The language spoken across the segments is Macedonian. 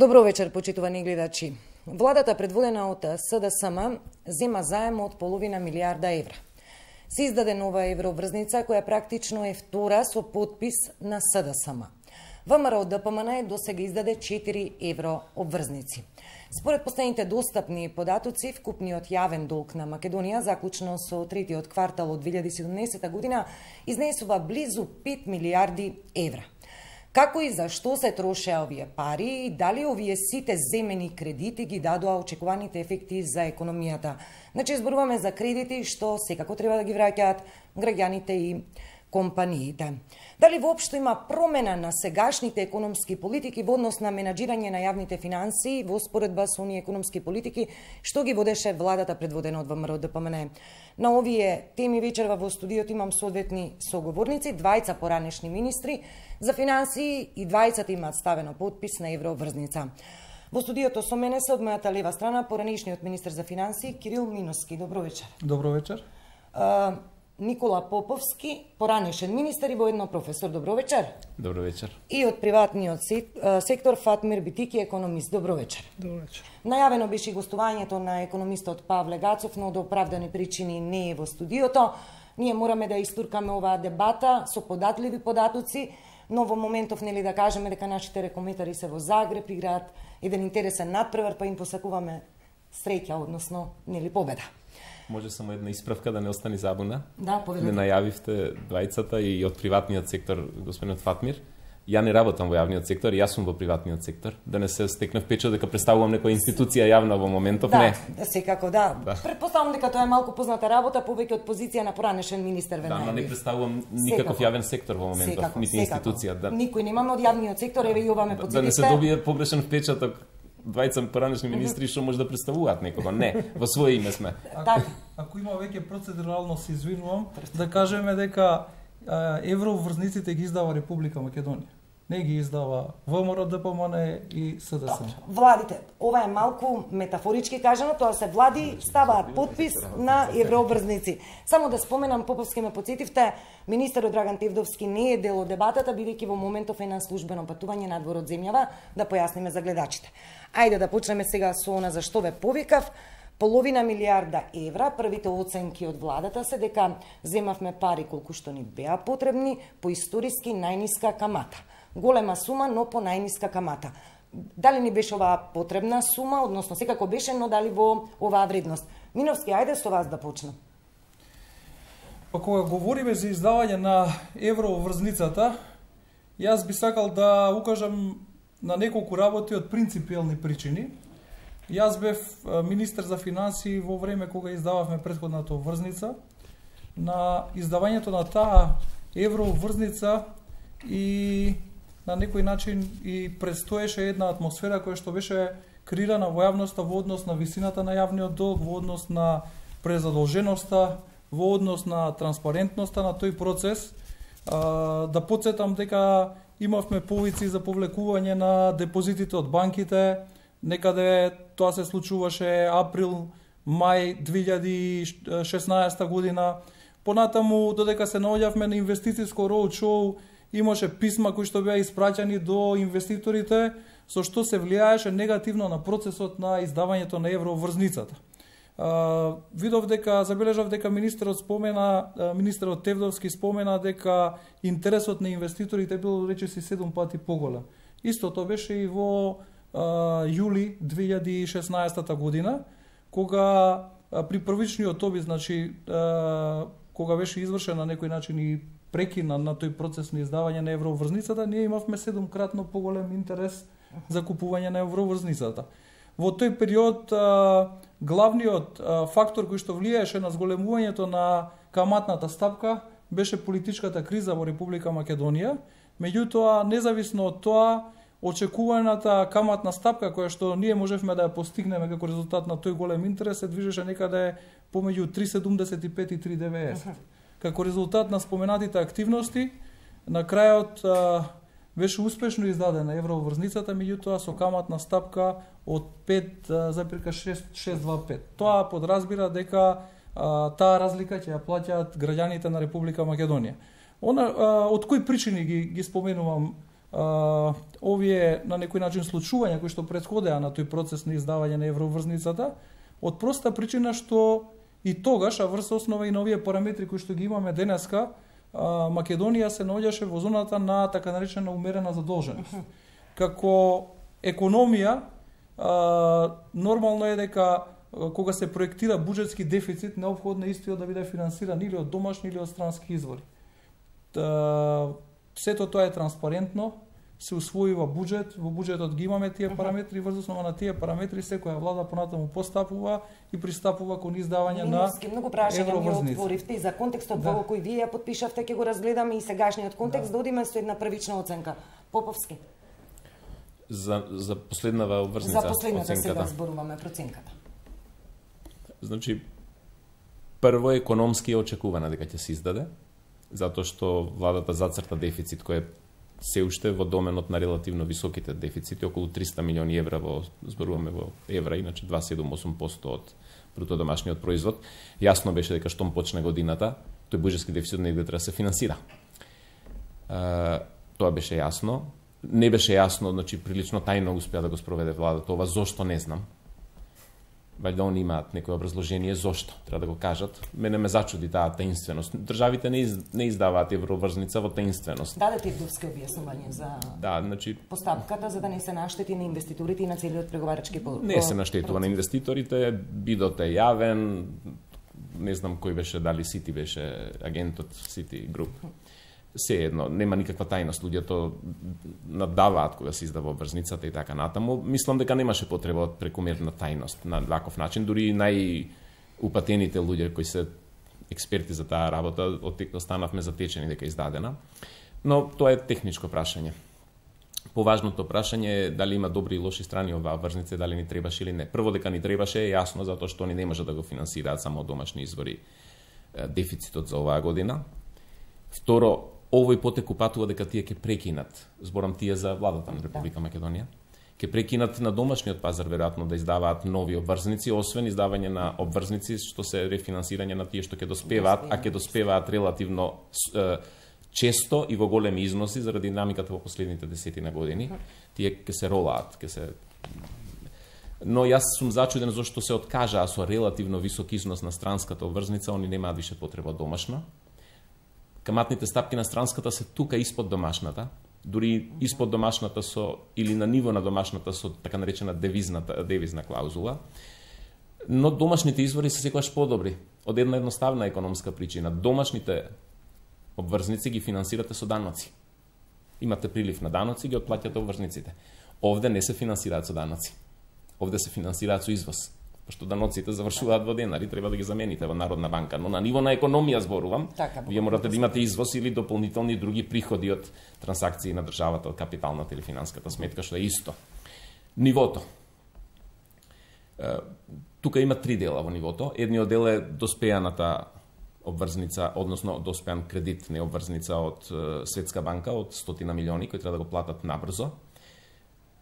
Добро вечер, почитувани гледачи. Владата предводена од СДСМ зема заем од половина милиарда евра. Се издаде нова евроврзница која практично е втора со подпис на СДСМ. ВМРО ДПМН досега издаде 4 еврообврзници. Според последните достапни податоци, вкупниот јавен долг на Македонија, заклучно со третиот квартал од 2017 година, изнесува близу 5 милиарди евра. Како и зашто се трошеа овие пари и дали овие сите земени кредити ги дадоа очекуваните ефекти за економијата? Значи, зборуваме за кредити што секако треба да ги враќаат граѓаните и компаниите. Дали воопшто има промена на сегашните економски политики во однос на менаџирање на јавните финансии во споредба со оние економски политики што ги водеше владата предводена од ВМРО ДПМН? На овие теми вечерва во студиото имам соодветни соговорници, двајца поранешни министри за финансии и двајцата имаат ставено подпис на евроврзница. Во студиото со мене се од мојата лева страна поранешниот министер за финансии Кирил Миноски. Добро вечер. Добро вечер. Никола Поповски, поранешен министер и воедно професор. Добро вечер. Добро вечер. И од приватниот сектор Фатмир Битики, економист. Добро вечер. Добро вечер. Најавено беше гостувањето на економистот Павле Гацов, но од оправдани причини не е во студиото. Ние мораме да истуркаме оваа дебата со податливи податоци, но во моментов нели да кажеме дека нашите рекометари се во Загреб, играат еден интересен надпревар, па им посакуваме среќа, односно нели победа. Може само една исправка да не остане забуна. Да, поведете. Не најавивте двајцата и од приватниот сектор, господинот Фатмир. Ја не работам во јавниот сектор, јас сум во приватниот сектор. Да не се стекнав впечат дека представувам некоја институција јавна во моментов, не. Да, секако, да. Предпоставам дека тоа е малку позната работа, повеќе од позиција на поранешен министер ве најави. Да, но не представувам никаков јавен сектор во моментов, нити институција. Да. Никој немаме од јавниот сектор, еве и ова ме подсетивте. Да не се добие погрешен впечаток. Двајца поранешни министри што може да представуваат некого. Не, во своје име сме. Ако има веќе процедурално, се извинувам, да кажеме дека евроврзниците ги издава Република Македонија. Не ги издава ВМРО ДПМН и СДСМ. Владите, ова е малку метафорички кажано, тоа се влади ставаат подпис на еврообврзници. Само да споменам, Поповски ме подсетивте, министерот Драган Тевдовски не е дел од дебатата, бидејќи во моментов е на службено патување надвор од земјава, да појасниме за гледачите. Ајде да почнеме сега со она за што ве повикав. Половина милиарда евра, првите оценки од владата се дека земавме пари колку што ни беа потребни по историски најниска камата. Голема сума, но по најниска камата. Дали ни беше оваа потребна сума, односно секако беше, но дали во оваа вредност? Миновски, ајде со вас да почнем. Па кога говориме за издавање на евроврзницата, јас би сакал да укажам на неколку работи од принципиелни причини. Јас бев министер за финансии во време кога издававме претходната врзница. На издавањето на таа евроврзница и на некој начин и предстоеше една атмосфера која што беше креирана во јавноста во однос на висината на јавниот долг, во однос на презадолженоста, во однос на транспарентноста на тој процес. Да подсетам дека имавме повици за повлекување на депозитите од банките, некаде тоа се случуваше април, мај 2016 година. Понатаму, додека се наоѓавме на инвестициско роудшоу, имаше писма кои што беа испраќани до инвеститорите, со што се влијаеше негативно на процесот на издавањето на евроврзницата. Забележав дека министерот Тевдовски спомена дека интересот на инвеститорите бил речиси 7 пати поголем. Истото беше и во јули 2016 година, кога при првичниот обид, значи кога беше извршен на некој начин и прекина на тој процес на издавање на евроврзницата, ние имавме 7-кратно поголем интерес за купување на евроврзницата. Во тој период главниот фактор кој што влијаеше на зголемувањето на каматната стапка беше политичката криза во Република Македонија. Меѓутоа, независно од тоа, очекуваната каматна стапка која што ние можевме да ја постигнеме како резултат на тој голем интерес се движеше некаде помеѓу 3,75 и 3,90. Како резултат на споменатите активности, на крајот беше успешно издадена евроврзницата, меѓутоа со каматна стапка од 5,625. Тоа подразбира дека таа разлика ќе ја плаќаат граѓаните на Република Македонија. Од кои причини ги споменувам овие на некој начин случувања кои што претходеа на тој процес на издавање на евроврзницата, од проста причина што и тогаш, а врз основа и на овие параметри кои што ги имаме денеска, Македонија се наоѓаше во зоната на така наречена умерена задолженост. Како економија, нормално е дека кога се проектира буџетски дефицит, неопходно е истиот да биде финансиран или од домашни или од странски извори. Сето тоа е транспарентно, се усвоива буџет, во буџетот ги имаме тие параметри, врз основа на тие параметри секоја влада понатаму постапува и пристапува кон издавање на многу прашања ми отворивте и за контекстот во кој вие ја потпишавте, ќе го разгледаме и сегашниот контекст, да одиме со една првична оценка. Поповски. За последнава обврзница, за последната оценката. Сега зборуваме проценката. Значи, прво економски е очекувано дека ќе се издаде, затоа што владата зацрта дефицит кој е се уште во доменот на релативно високите дефицити, околу 300 милиони евра зборуваме во евра, иначе 2,78% од бруто домашниот производ. Јасно беше дека штом почне годината, тој буџетски дефицит негде треба да се финансира. Тоа беше јасно. Не беше јасно, значи прилично тајно успеа да го спроведе владата ова, зошто не знам. Вајда они имаат некој образложение зошто, треба да го кажат. Мене ме зачуди таа таинственост. Државите не издаваат евроврзница во таинственост. Дадете вдовски објаснување за значи постапката за да не се наштети на инвеститорите и на целиот преговарачки процес. Не се наштетува на инвеститорите, бидот е јавен, не знам кој беше, дали Сити беше агентот Сити Груп. Се едно, нема никаква тајност, луѓето наддаваат кога се издава обврзницата и така натаму. Мислам дека немаше потреба од прекомерна тајност на ваков начин, дури најупатените луѓе кои се експерти за таа работа останавме затечени дека издадена. Но тоа е техничко прашање. Поважното прашање е дали има добри и лоши страни оваа обврзница, дали ни требаше или не. Прво дека ни требаше е јасно затоа што они не може да го финансираат само од домашни извори дефицитот за оваа година. Второ, овој потек упатува дека тие ќе прекинат, зборам тие за владата на Република Македонија, ќе прекинат на домашниот пазар веројатно да издаваат нови обврзници, освен издавање на обврзници што се рефинансирање на тие што ќе доспеваат, а ќе доспеваат релативно често и во големи износи заради динамиката во последните десетина години. Тие ќе се ролаат, Но јас сум зачуден зашто се откажаа со релативно висок износ на странската обврзница, они немаат више потреба домашна. Каматните стапки на странската се тука испод домашната, дури испод домашната или на ниво на домашната со така наречена девизна клаузула. Но домашните извори се секогаш подобри, од една едноставна економска причина. Домашните обврзници ги финансирате со даноци. Имате прилив на даноци, ги отплаќате обврзниците. Овде не се финансираат со даноци. Овде се финансираат со извоз. Пошто даноците завршуваат во денари, треба да ги замените во Народна банка, но на ниво на економија зборувам, вие морате да имате извоз или дополнителни други приходи од трансакции на државата, од капиталната или финанската сметка, што е исто. Нивото. Тука има три дела во нивото. Едниот дел е доспеаната обврзница, односно доспеан кредит, не обврзница од Светска банка, од 100 милиони, кои треба да го платат набрзо.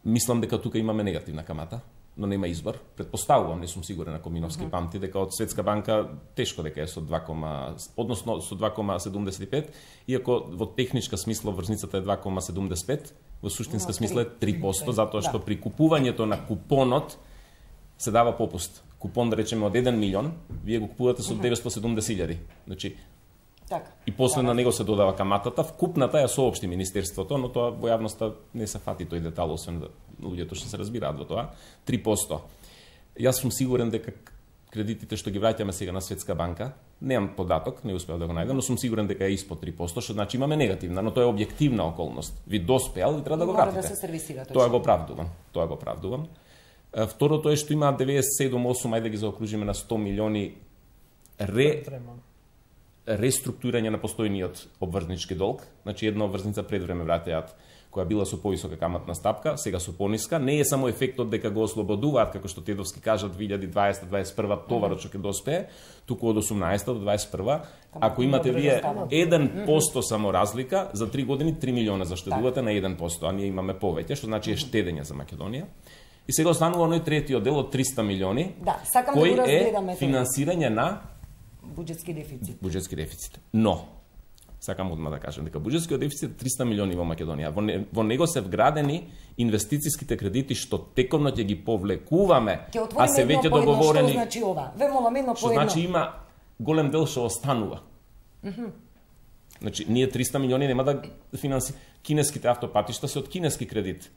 Мислам дека тука имаме негативна камата, но нема избор. Предпоставувам, не сум сигурен ако Миновски памти, дека од Светска банка тешко дека е со 2,75, иако во техничка смисла врзницата е 2,75, во суштинска смисла е 3%, затоа што при купувањето на купонот се дава попуст. Купон, да речеме, од 1 милион, вие го купувате со 970.000. Значи, и после на него се додава каматата, вкупната ја соопшти Министерството, но тоа во јавноста не се фати тој детал, освен да луѓето што се разбираат во тоа, 3%. Јас сум сигурен дека кредитите што ги враќаме сега на Светска банка, немам податок, не успеав да го најдам, но сум сигурен дека е испод 3%, што значи имаме негативна, но тоа е објективна околност. Ви доспеал и треба да го вратите. Да се сервисира, тоа го правдувам. Второто е што има 97-8, ајде да ги заокружиме на 100 милиони реструктурирање на постојниот обврзнички долг, значи една обврзница пред време вратеат која била со повисока каматна стапка, сега со пониска, не е само ефектот дека го ослободуваат, како што Тедовски кажат 2020-2021 товарот што ќе доспее, туку од 18 до 21, ако имате вие 1% само разлика, за 3 години 3 милиона заштедувате на 1%, а ние имаме повеќе, што значи е штедење за Македонија. И сега останува оној третиот дел од 300 милиони, кој е финансирање на буџетски дефицит. Но, Сакам одма да кажам дека буџетскиот дефицит е 300 милиони во Македонија. Во него се вградени инвестициските кредити што тековно ќе ги повлекуваме, а се веќе договорени. Што значи ова? Ве молам едно по едно. Што едно. значи има голем дел што останува. Значи, ние 300 милиони нема да финансираме. Кинеските автопатишта се од кинески кредит.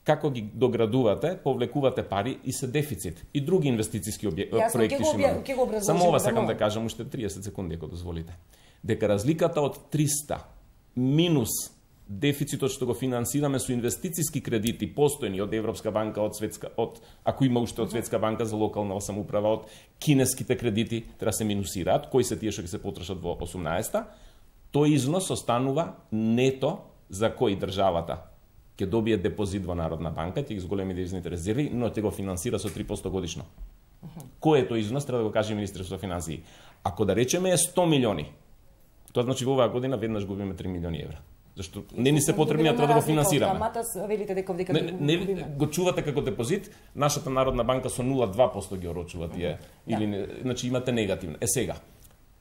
Како ги доградувате, повлекувате пари и се дефицит. И други инвестициски проекти што имаме. Само ова сакам да кажам уште 30 секунди, ако дозволите. Дека разликата од 300 минус дефицитот што го финансираме со инвестициски кредити постојни од Европска банка, од ако има уште од Светска банка за локална самоуправа, од кинеските кредити треба се минусираат, кои се тие што ќе се потрошат во 18-та, тој износ останува нето за кој државата ќе добие депозит во Народна банка, ќе ги зголеми девизните резерви, но ќе го финансира со 3% годишно. Кој е тој износ, треба да го каже Министерството за финансии. Ако да речеме е 100 милиони, тоа значи во оваа година веднаш губиме 3 милиони евра. Зашто не ни се потребни, треба да го финансираме. Не го чувате како депозит, нашата Народна банка со 0,2% ги орочува тие, или значи имате негативно. Сега,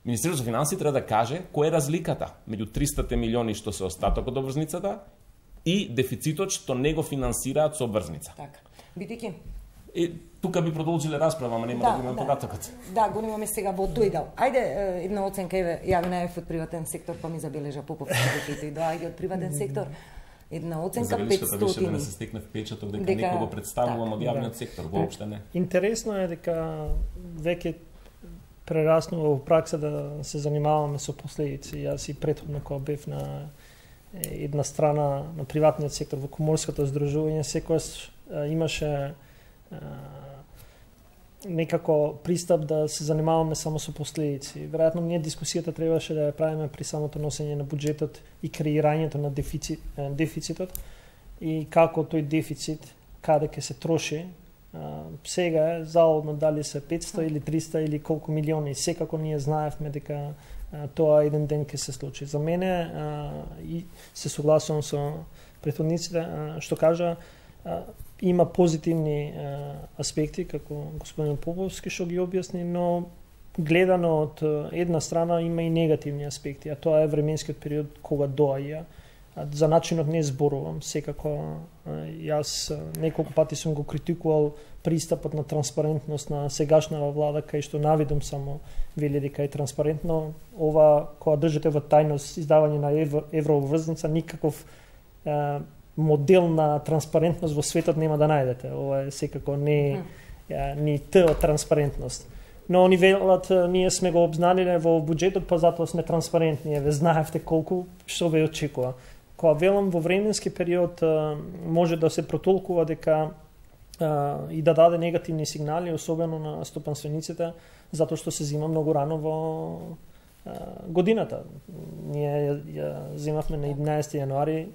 Министерството за финансии треба да каже која е разликата меѓу 300 милиони што се остаток од обврзницата и дефицитот што не го финансираат со обврзница. Така. Бидејќи тука би продолжиле расправа, ама нема да имаме податокот. Да, го немаме сега во тој дел. Ајде една оценка јавна е од приватен сектор, па ми забележа Попов дека да ајде од приватен сектор. Една оценка 500. Забележката беше да се стекне впечаток дека некој го представува од јавниот сектор, воопште не. Интересно е дека веќе прераснува во пракса да се занимаваме со последици. Јас и претходно кога бев на една страна на приватниот сектор во коморското здружување, секогаш имаше некако пристап да се занимаваме само со последици. Веројатно ние дискусијата требаше да ја правиме при самото носење на буџетот и креирањето на дефицитот и како тој дефицит каде ќе се троши. Сега е залудно дали се 500 или 300 или колку милиони. Секако ние знаевме дека тоа еден ден ќе се случи. За мене и се согласувам со претходниците што кажа, има позитивни аспекти, како господин Поповски што ги објасни, но гледано од една страна има и негативни аспекти, а тоа е временскиот период кога доаѓа. За начинот не зборувам, секако јас неколку пати сум го критикувал пристапот на транспарентност на сегашната влада, кај што навидом само вели дека е транспарентно. Ова, кога држите во тајност издавање на еврообврзница, никаков модел на транспарентност во светот нема да најдете. Ова е секако не ни од транспарентност. Но они велат, ние сме го обзналиле во буџетот, па затоа сме транспарентни. Ве знаевте колку што ве очекува. Кога велам во временски период може да се протолкува дека и да даде негативни сигнали, особено на стопанствениците, затоа што се зима многу рано во годината. Ние ја земавме на 11 јануари,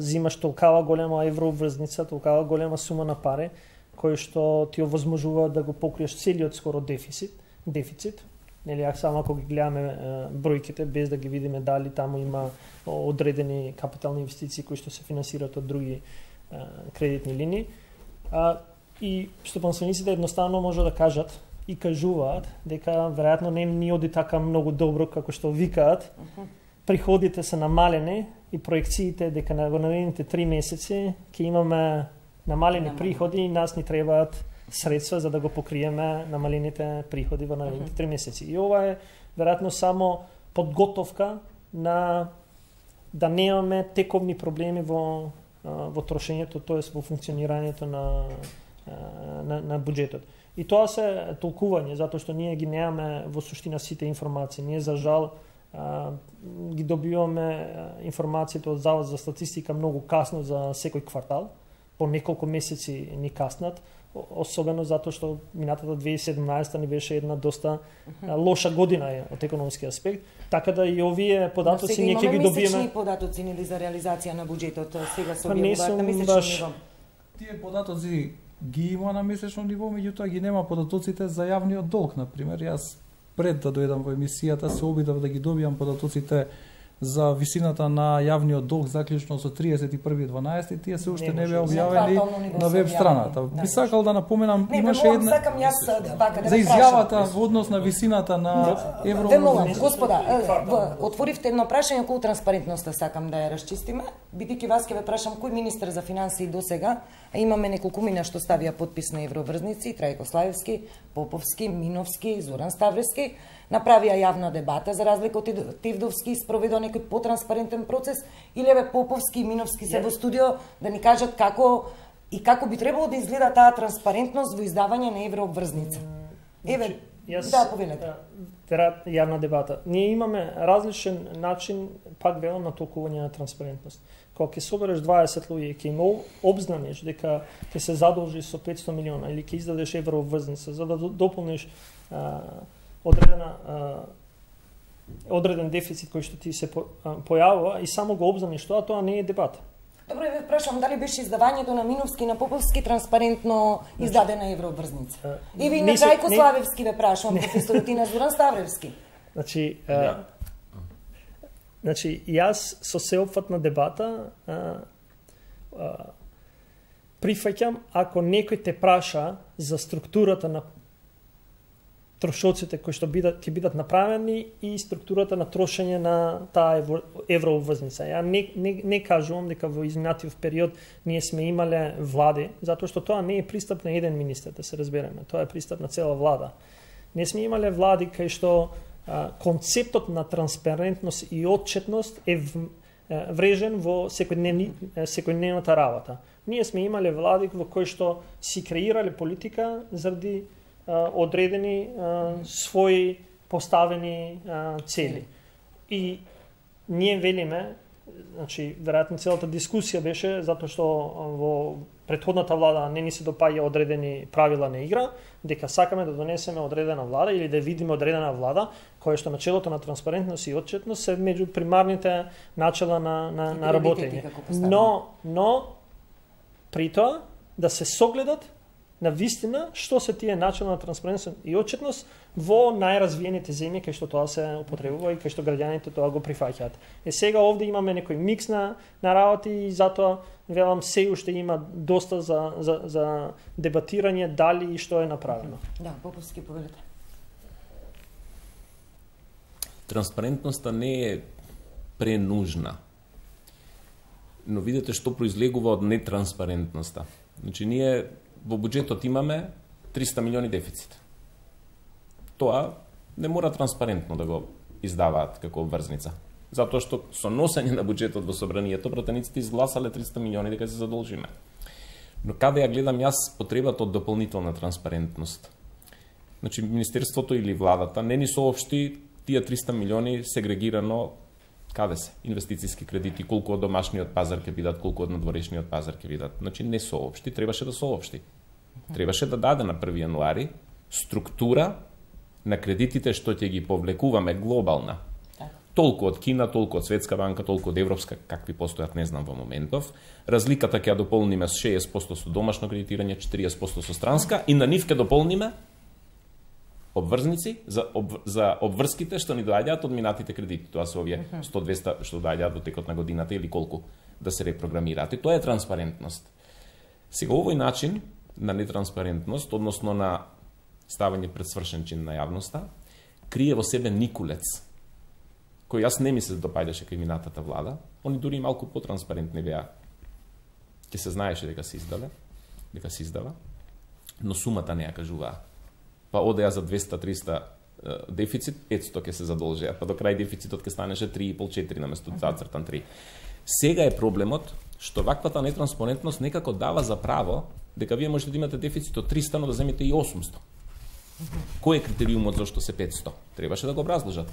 зимаш толкава голема еврообврзница, толкава голема сума на пари, кој што ти овозможува да го покриеш целиот скоро дефицит. Нели, само ако ги гледаме бројките, без да ги видиме дали таму има одредени капитални инвестиции кои што се финансираат од други кредитни линии. И стопанствениците едноставно може да кажат и кажуваат дека веројатно не ни оди така многу добро како што викаат. Приходите се намалени и проекциите дека на наредните 3 месеци ќе имаме намалени приходи и нас ни требаат средства за да го покриеме намалените приходи во наредните 3 месеци. И ова е веројатно само подготовка на да немаме тековни проблеми во трошењето, тоест во функционирањето на буџетот. И тоа се толкување, затоа што ние ги немаме во суштина сите информации. Ние за жал ги добиваме информациите од Завод за статистика многу касно за секој квартал, по неколку месеци ни каснат, особено затоа што минатата 2017 ни беше една доста лоша година од економски аспект, така да и овие податоци ние ќе ги добиеме. Сега имаме месечни податоци нели за реализација на буџетот, сега се објавуваат на месечно ниво. Тие податоци ги има на месечно ниво, меѓутоа ги нема податоците за јавниот долг, на пример. Јас пред да дојдам во емисијата се обидов да ги добијам податоците за висината на јавниот долг заклучно со 31.12, тие се уште не беа објавени на веб страната. Би сакал да напоменам, имаше една за изјавата во однос на висината на евро. Ве молам, господа, отворивте едно прашање околу транспарентноста, сакам да ја расчистиме. Бидејќи вас ќе ве прашам кој министер за финансии досега, а имаме неколкумина што ставија подпис на евроврзници, Трајко Славевски, Поповски, Миновски, Зоран Ставревски, направија јавна дебата за разлика од Тивдовски и спроведува некој потранспарентен процес, или еве Поповски и Миновски се во студио да ни кажат како би требало да изгледа таа транспарентност во издавање на еврообврзница. Еве, да, повелете. Јавна дебата. Ние имаме различен начин, пак велам, на толкување на транспарентност. Кога ќе собереш 20 луѓе, ќе им обзнанеш дека ќе се задолжиш со 500 милиона или ќе издадеш еврообврзница за да дополниш одреден дефицит кој што ти се појавува и само го обзнаниш тоа не е дебата. Добро, ве прашам дали беше издавањето на Миновски и на Поповски транспарентно издадена еврообврзница. И ви на Трајко Славевски ве прашам, професорот и на Зоран Ставревски. Значи, јас со сеопфатна дебата прифаќам ако некој те праша за структурата на трошоците кои што ќе бидат направени и структурата на трошење на таа еврообврзница. Ја не кажувам дека во изминатиот период ние сме имале влади, затоа што тоа не е пристап на еден министер, да се разбереме, тоа е пристап на цела влада. Не сме имале влади кај што концептот на транспарентност и отчетност е врежен во секојдневната работа. Ние сме имале влади во кои што си креирале политика заради одредени своји поставени цели. И ние велиме, значи, веројатно целата дискусија беше затоа што во претходната влада не ни се допаѓа одредени правила на игра, дека сакаме да донесеме одредена влада или да видиме одредена влада која што начелото на транспарентност и отчетност се меѓу примарните начела на работење. Но при тоа да се согледат на вистина што се тие начина на транспарентност и отчетност во најразвиените земји кај што тоа се употребува и кај што граѓаните тоа го прифаќаат. Сега овде имаме некој микс на работи и затоа велам се уште има доста за дебатирање дали и што е направено. Да, Поповски, повелете. Транспарентноста не е пренужна. Но видите што произлегува од нетранспарентноста. Значи ние во буџетот имаме 300 милиони дефицит. Тоа не мора транспарентно да го издаваат како обврзница. Затоа што со носење на буџетот во собранието пратениците изгласале 300 милиони дека се задолжиме. Но каде ја гледам јас потребата од дополнителна транспарентност? Значи Министерството или владата не ни соопшти тие 300 милиони сегрегирано каде се? Инвестициски кредити, колку од домашниот пазар ќе бидат, колку од надворешниот пазар ќе бидат. Значи не соопшти, требаше да соопшти. Требаше да даде на 1 јануари структура на кредитите што ќе ги повлекуваме глобална. Толку од Кина, толку од Светска банка, толку од Европска, какви постојат, не знам во моментов. Разликата ќе ја дополниме со 60% со домашно кредитирање, 40% со странска и на нив ќе дополниме обврзници за обврските што ни доаѓаат од минатите кредити. Тоа се овие 100-200 што доаѓаат до текот на годината или колку да се репрограмираат. И тоа е транспарентност. Сега овој начин на нетранспарентност, односно на ставање пред свршен чин на јавноста, крие во себе никулец, кој јас не ми се допаѓаше кај минатата влада. Они дури и малку потранспарентни беа. Ќе се знаеше дека се издава, но сумата не ја кажуваа. Па одеа за 200-300 дефицит, 500 ќе се задолжеа, па до крај дефицитот ќе станеше 3,5-4 наместо зацртан 3. Сега е проблемот што ваквата нетранспарентност некако дава за право дека вие можете да имате дефицит од 300, но да земете и 800. Кој е критериумот зашто се 500? Требаше да го образложат.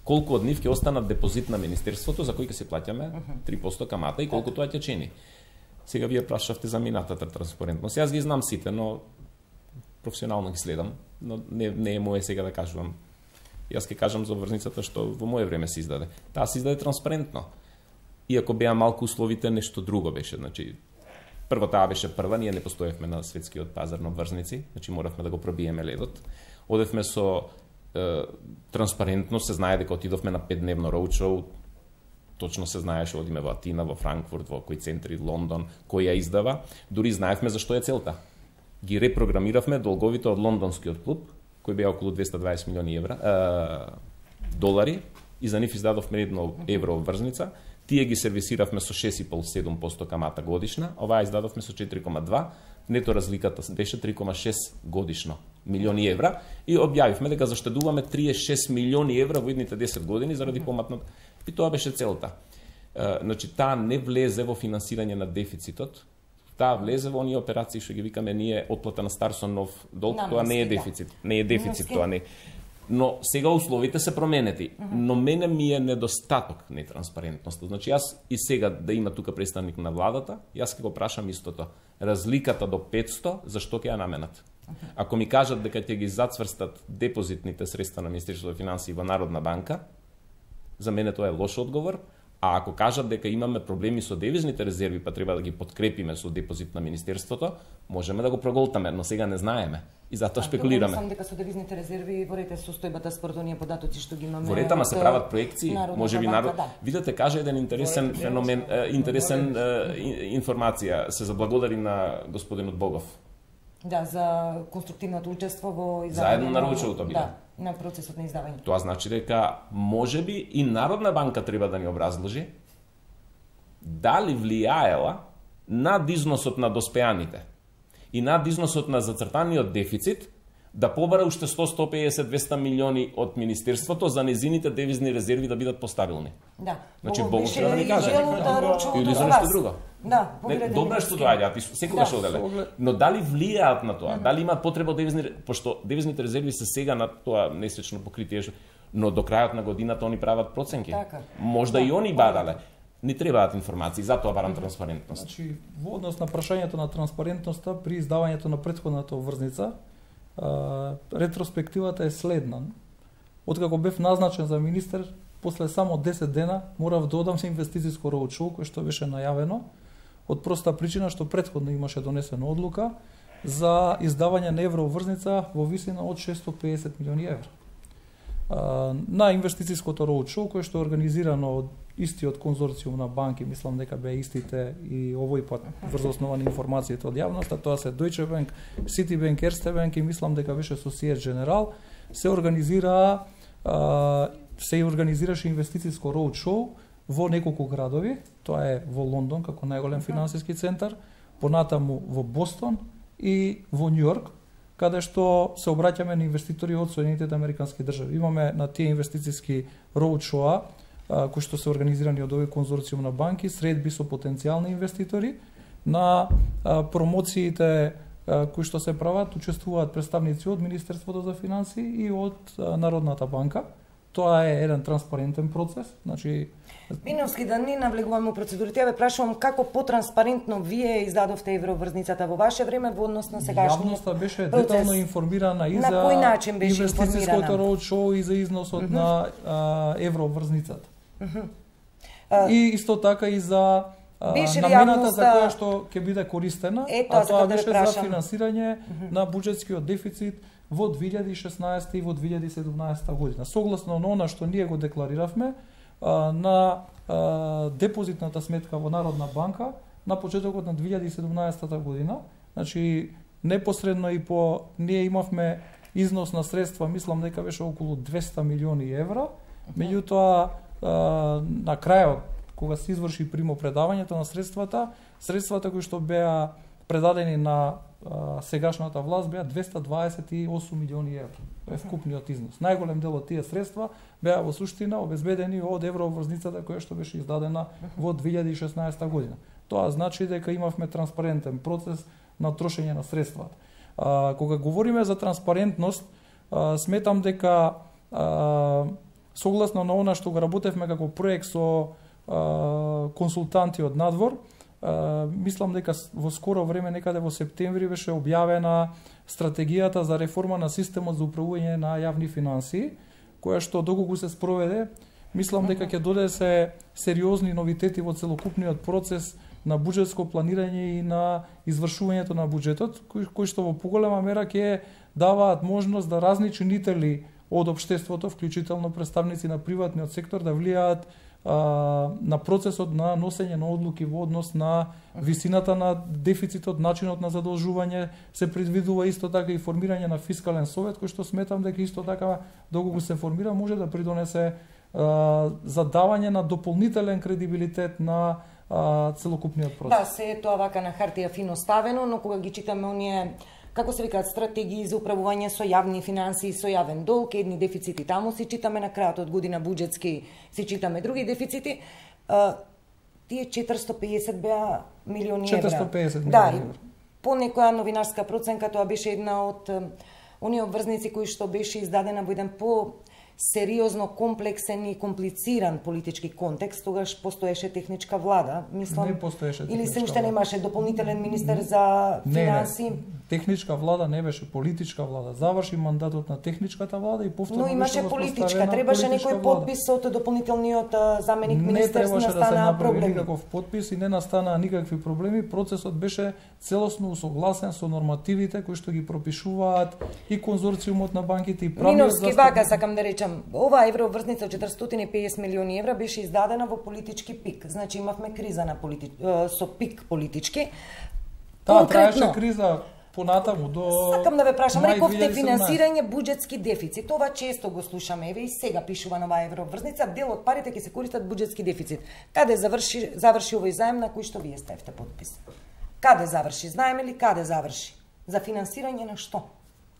Колку од нив ќе останат депозит на Министерството за кој ќе се плаќаме 3% камата и колку тоа ќе чини. Сега вие прашавте за минатата транспарентност. Јас ги знам сите, но професионално ги следам, но не е моје сега да кажувам. Јас ќе кажам за обврзницата што во моје време се издаде. Таа се издаде транспарентно. Иако беа малку условите, нешто друго беше. Значи, прво таа беше прва, ние не постоевме на светскиот пазар на обврзници, значи моравме да го пробиеме ледот. Одевме со транспарентност, се знае дека отидовме на 5-дневно роучоу, точно се знаеше, одиме во Атина, во Франкфурт, во кој центри, Лондон, кој ја издава, дури знаевме за што е целта. Ги репрограмиравме долговите од лондонскиот клуб, кој беа околу 220 милиони долари, и за нив издадовме едно евро обврзница, тие ги сервисиравме со 6,5-7% камата годишна, оваа издадовме со 4,2%, нето разликата беше 3,6 годишно милиони евра, и објавивме дека заштедуваме 36 милиони евра во идните 10 години заради поматнат. И тоа беше целта. Значи, таа не влезе во финансирање на дефицитот, таа влезе во оние операции што ги викаме ние отплата на стар со нов долг, тоа не е дефицит. Не е дефицит, тоа не. Но сега условите се променети, но мене ми е недостаток нетранспарентност. Значи, јас и сега да има тука представник на владата, јас ќе го прашам истото. Разликата до 500, зашто ќе ја наменат? Ако ми кажат дека ќе ги зацврстат депозитните средства на Министерството за финансии во Народна банка, за мене тоа е лош одговор. А ако кажат дека имаме проблеми со девизните резерви, па треба да ги подкрепиме со депозит на Министерството, можеме да го проголтаме, но сега не знаеме. И затоа шпекулираме. Сам дека со девизните резерви во рете состојбата според оние податоци што ги имаме. Во рета се прават проекции, можеби народ. Да. Видете, кажа еден интересен феномен, интересен информација. Се заблагодари на господинот Богов. Да, за конструктивното учество во издавање. Заедно на научилото биле. Да, на процесот на издавање. Тоа значи дека можеби и Народна банка треба да ни образложи дали влијаела над износот на доспеаните и над износот на зацртаниот дефицит да побара уште 100-150-200 милиони од Министерството за незините девизни резерви да бидат постабилни. Да. Значи, Богов треба да ни каже. Или за нешто друго. Да, добро што доаѓа, ти секогаш оделе. Но дали влијаат на тоа? Дали имаат потреба девизни, пошто девизните резерви се сега на тоа несечно покритие, но до крајот на годината они прават проценки. Така. Можда и они барале. Не требаат информации, затоа барам транспарентност. Значи, во однос на прашањето на транспарентноста при издавањето на претходната обврзница, ретроспективата е следна. Откако бев назначен за министер, после само 10 дена морав да одам со инвестицијско роудшоу кое што беше најавено, од проста причина што претходно имаше донесена одлука за издавање на еврообврзница во висина од 650 милиони евра. На инвестицијското роудшоу кое што е организирано од истиот конзорциум на банки, мислам дека беа истите и овој пат врз основа на информацијата од јавноста, тоа се Deutsche Bank, Citibank, Erste Bank и мислам дека беше Societe Generale, се организираше инвестицијско роудшоу во неколку градови, тоа е во Лондон како најголем финансиски центар, понатаму во Бостон и во Њујорк, каде што се обраќаме на инвеститори од Соединетите Американски држави. Имаме на тие инвестицијски роудшоуа кои што се организирани од овој конзорциум на банки, средби со потенцијални инвеститори, на промоциите кои што се прават, учествуваат представници од Министерството за финансии и од Народната банка. Тоа е еден транспарентен процес, значи Миновски, да не навлегуваме у процедурите, ја ве прашувам како потранспарентно вие издадовте евроврзницата во ваше време во однос на сегашниот Јавноста беше детално информирана и на за кој начин беше инвестицијското роудшоу и за износот на евроврзницата. И исто така и за намената за која што ќе биде користена, а тоа беше за финансирање на буџетскиот дефицит во 2016 и во 2017 година. Согласно на она што ние го деклариравме на депозитната сметка во Народна банка на почетокот на 2017 година, значи непосредно и по ние имавме износ на средства, мислам дека беше околу 200 милиони евра, меѓутоа на крајот кога се изврши примопредавањето на средствата кои што беа предадени на сегашната власт беа 228 милиони евра. Тоа е вкупниот износ. Најголем дел од тие средства беа во суштина обезбедени од еврообврзницата која што беше издадена во 2016 година. Тоа значи дека имавме транспарентен процес на трошење на средствата. Кога говориме за транспарентност, сметам дека согласно на она што го работевме како проект со консултанти од надвор, мислам дека во скоро време, некаде во септември, беше објавена стратегијата за реформа на системот за управување на јавни финансии, која што доколку се спроведе, мислам дека ќе донесе сериозни новитети во целокупниот процес на буџетско планирање и на извршувањето на буџетот, кои што во поголема мера ќе даваат можност да разни чинители од општеството, вклучително представници на приватниот сектор, да влијаат на процесот на носење на одлуки во однос на висината на дефицитот, начинот на задолжување. Се предвидува исто така и формирање на фискален совет, кој што сметам дека исто така доколку се формира може да придонесе за давање на дополнителен кредибилитет на целокупниот процес. Да, се тоа вака на хартија фино ставено, но кога ги читаме оние како се викаат стратегии за управување со јавни финансии, со јавен долг, едни дефицити таму си читаме на крајот од година буџетски, си читаме други дефицити. Тие 450 беа милиони евра. 450 милиони да, евра. По некоја новинарска проценка тоа беше една од оние обврзници кои што беше издадена во еден сериозно комплексен и комплициран политички контекст, тогаш постоеше техничка влада, мислам. Не постоеше техничка или се уште влада. немаше дополнителен министер за финанси. Не, техничка влада не беше политичка влада. Заврши мандатот на техничката влада и повторно Но имаше беше политичка, требаше некој подпис од дополнителниот заменик министер, не настана да се направи проблеми. никаков подпис и не настанаа никакви проблеми. Процесот беше целосно усогласен со нормативите кои што ги пропишуваат и конзорциумот на банките и правниот Миновски вака сакам да речам, оваа еврообврзница од 450 милиони евра беше издадена во политички пик. Значи имавме криза на со пик политички. Таа траеше криза понатаму до Сакам да ве прашам, мај рековте 2017. финансирање буџетски дефицит. Това често го слушаме, еве и сега пишува нова еврообврзница, дел од парите ќе се користат буџетски дефицит. Каде заврши овој заем на кој што вие ставите подпис? Каде заврши заем или каде заврши? За финансирање на што?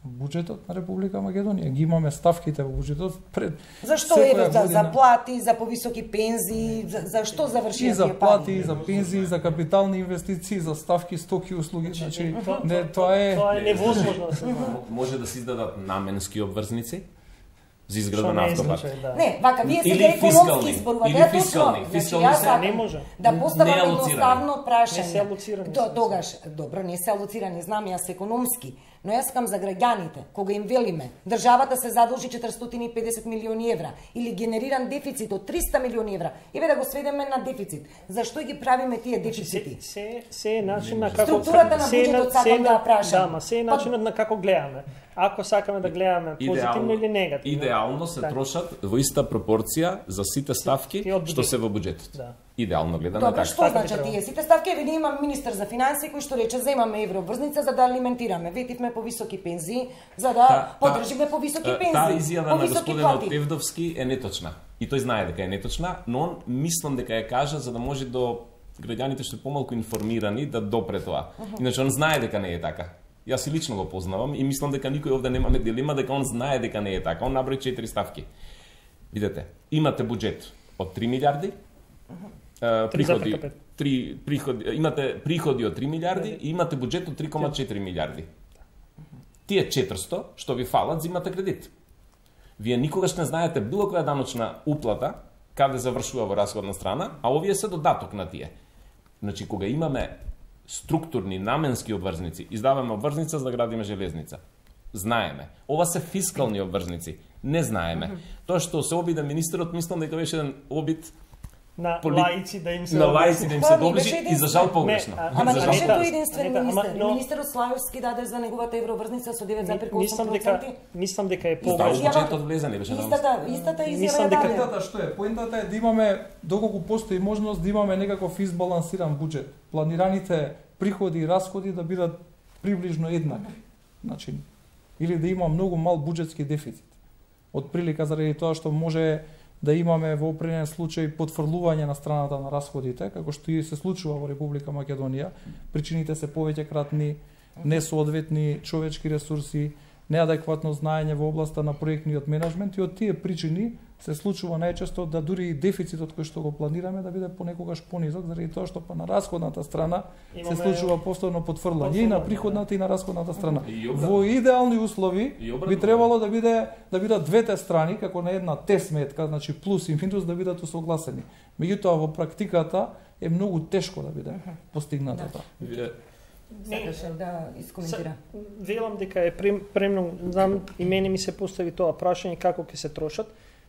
Буџетот на Република Македонија. Ги имаме ставките во буџетот пред Зашто еве за плати, за повисоки пензии, за што завршија и за тие плати, пари? и за пензии, за капитални инвестиции, за ставки, стоки и услуги. Значи, не, тоа е невозможно да се знае. Може да се издадат наменски обврзници за изграда Што на не е автопат. случај, да. Не, вака вие Или сега економски фискални, изборувате. или Ја точно, фискални. значи, Фискални јас се сакам не може. да поставам Не алоцирани. едноставно прашање. Не се алоцирани. Тогаш, добро, не се алоцирани, знам јас економски, но јас сакам за граѓаните, кога им велиме, државата се задолжи 450 милиони евра или генериран дефицит од 300 милиони евра, еве да го сведеме на дефицит. Зашто ги правиме тие дефицити? Се е начин на како Структурата на буџетот сакам да ја прашам. Да, ма се е начинот на како гледаме. Ако сакаме да гледаме позитивно или негативно. Идеално се трошат во иста пропорција за сите ставки И од што буџетот. се во буџетот. Да. Идеално гледано Добро, така. што Така би значат требало. тие сите ставки? Еве ние имаме министер за финансии кој што рече земаме евроврзница за да алиментираме, ветивме повисоки пензии за да поддржиме повисоки пензии. Таа изјава на повисоки господинот плати. Евдовски е неточна. И тој знае дека е неточна, но он мислам дека ја кажа за да може до граѓаните што помалку информирани да допре тоа. Иначе он знае дека не е така. Јас и лично го познавам и мислам дека никој овде немаме дилема дека он знае дека не е така. Он наброи 4 ставки. Видете, имате буџет од 3 милиарди, имате приходи од 3 милиарди и имате буџет од 3,4 милиарди. Тие 400 што ви фалат, зимате кредит. Вие никогаш не знаете било која даночна уплата каде завршува во расходна страна, а овие се додаток на тие. Значи, кога имаме структурни, наменски обврзници, издаваме обврзница за да градиме железница. Знаеме. Ова се фискални обврзници. Не знаеме. Тоа што се обиде министерот, мислам дека беше еден обид на лаици да им се на лаици да им се Тоа не доближи беше и за жал погрешно. Ама За не жал беше погрешно. тој единствен Анета, министер. но- Министерот Славовски даде за неговата евроврзница со 9,8%. Мислам дека е Да, у погрешно. буџетот влезе, не беше на Истата изјава Мислам ја дека даде. Поентата што е? Поентата е да имаме, доколку постои можност, да имаме некаков избалансиран буџет. Планираните приходи и расходи да бидат приближно еднакви. Значи, или да има многу мал буџетски дефицит. Од прилика заради тоа што може да имаме во определен случај потврлување на страната на расходите, како што и се случува во Република Македонија. Причините се повеќекратни, несоодветни човечки ресурси, неадекватно знаење во областа на проектниот менеджмент и од тие причини се случува најчесто да дури и дефицитот кој што го планираме да биде понекогаш понизок заради тоа што па на расходната страна се случува повторно потврлање и на приходната и на расходната страна. Во идеални услови би требало да бидат двете страни како на една Т-сметка, значи плюс и минус да бидат усогласени. Меѓутоа во практиката е многу тешко да биде постигната тоа. Сакаше да искоментира. Велам дека е премногу, знам и мене ми се постави тоа прашање како ќе се трошат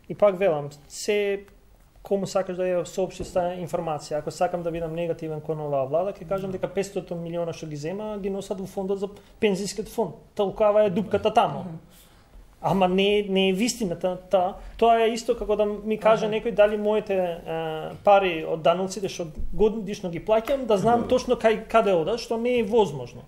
и пак велам, се кому сакаш да ја соопштиш таа информација. Ако сакам да бидам негативен кон оваа влада, ќе кажам дека 500 милиона што ги зема ги носат во фондот за пензискиот фонд. Толкова е дупката таму. Ама не е вистината. Тоа е исто како да ми каже некој дали моите пари од даноците што годишно ги плаќам, да знам точно каде одат, што не е возможно.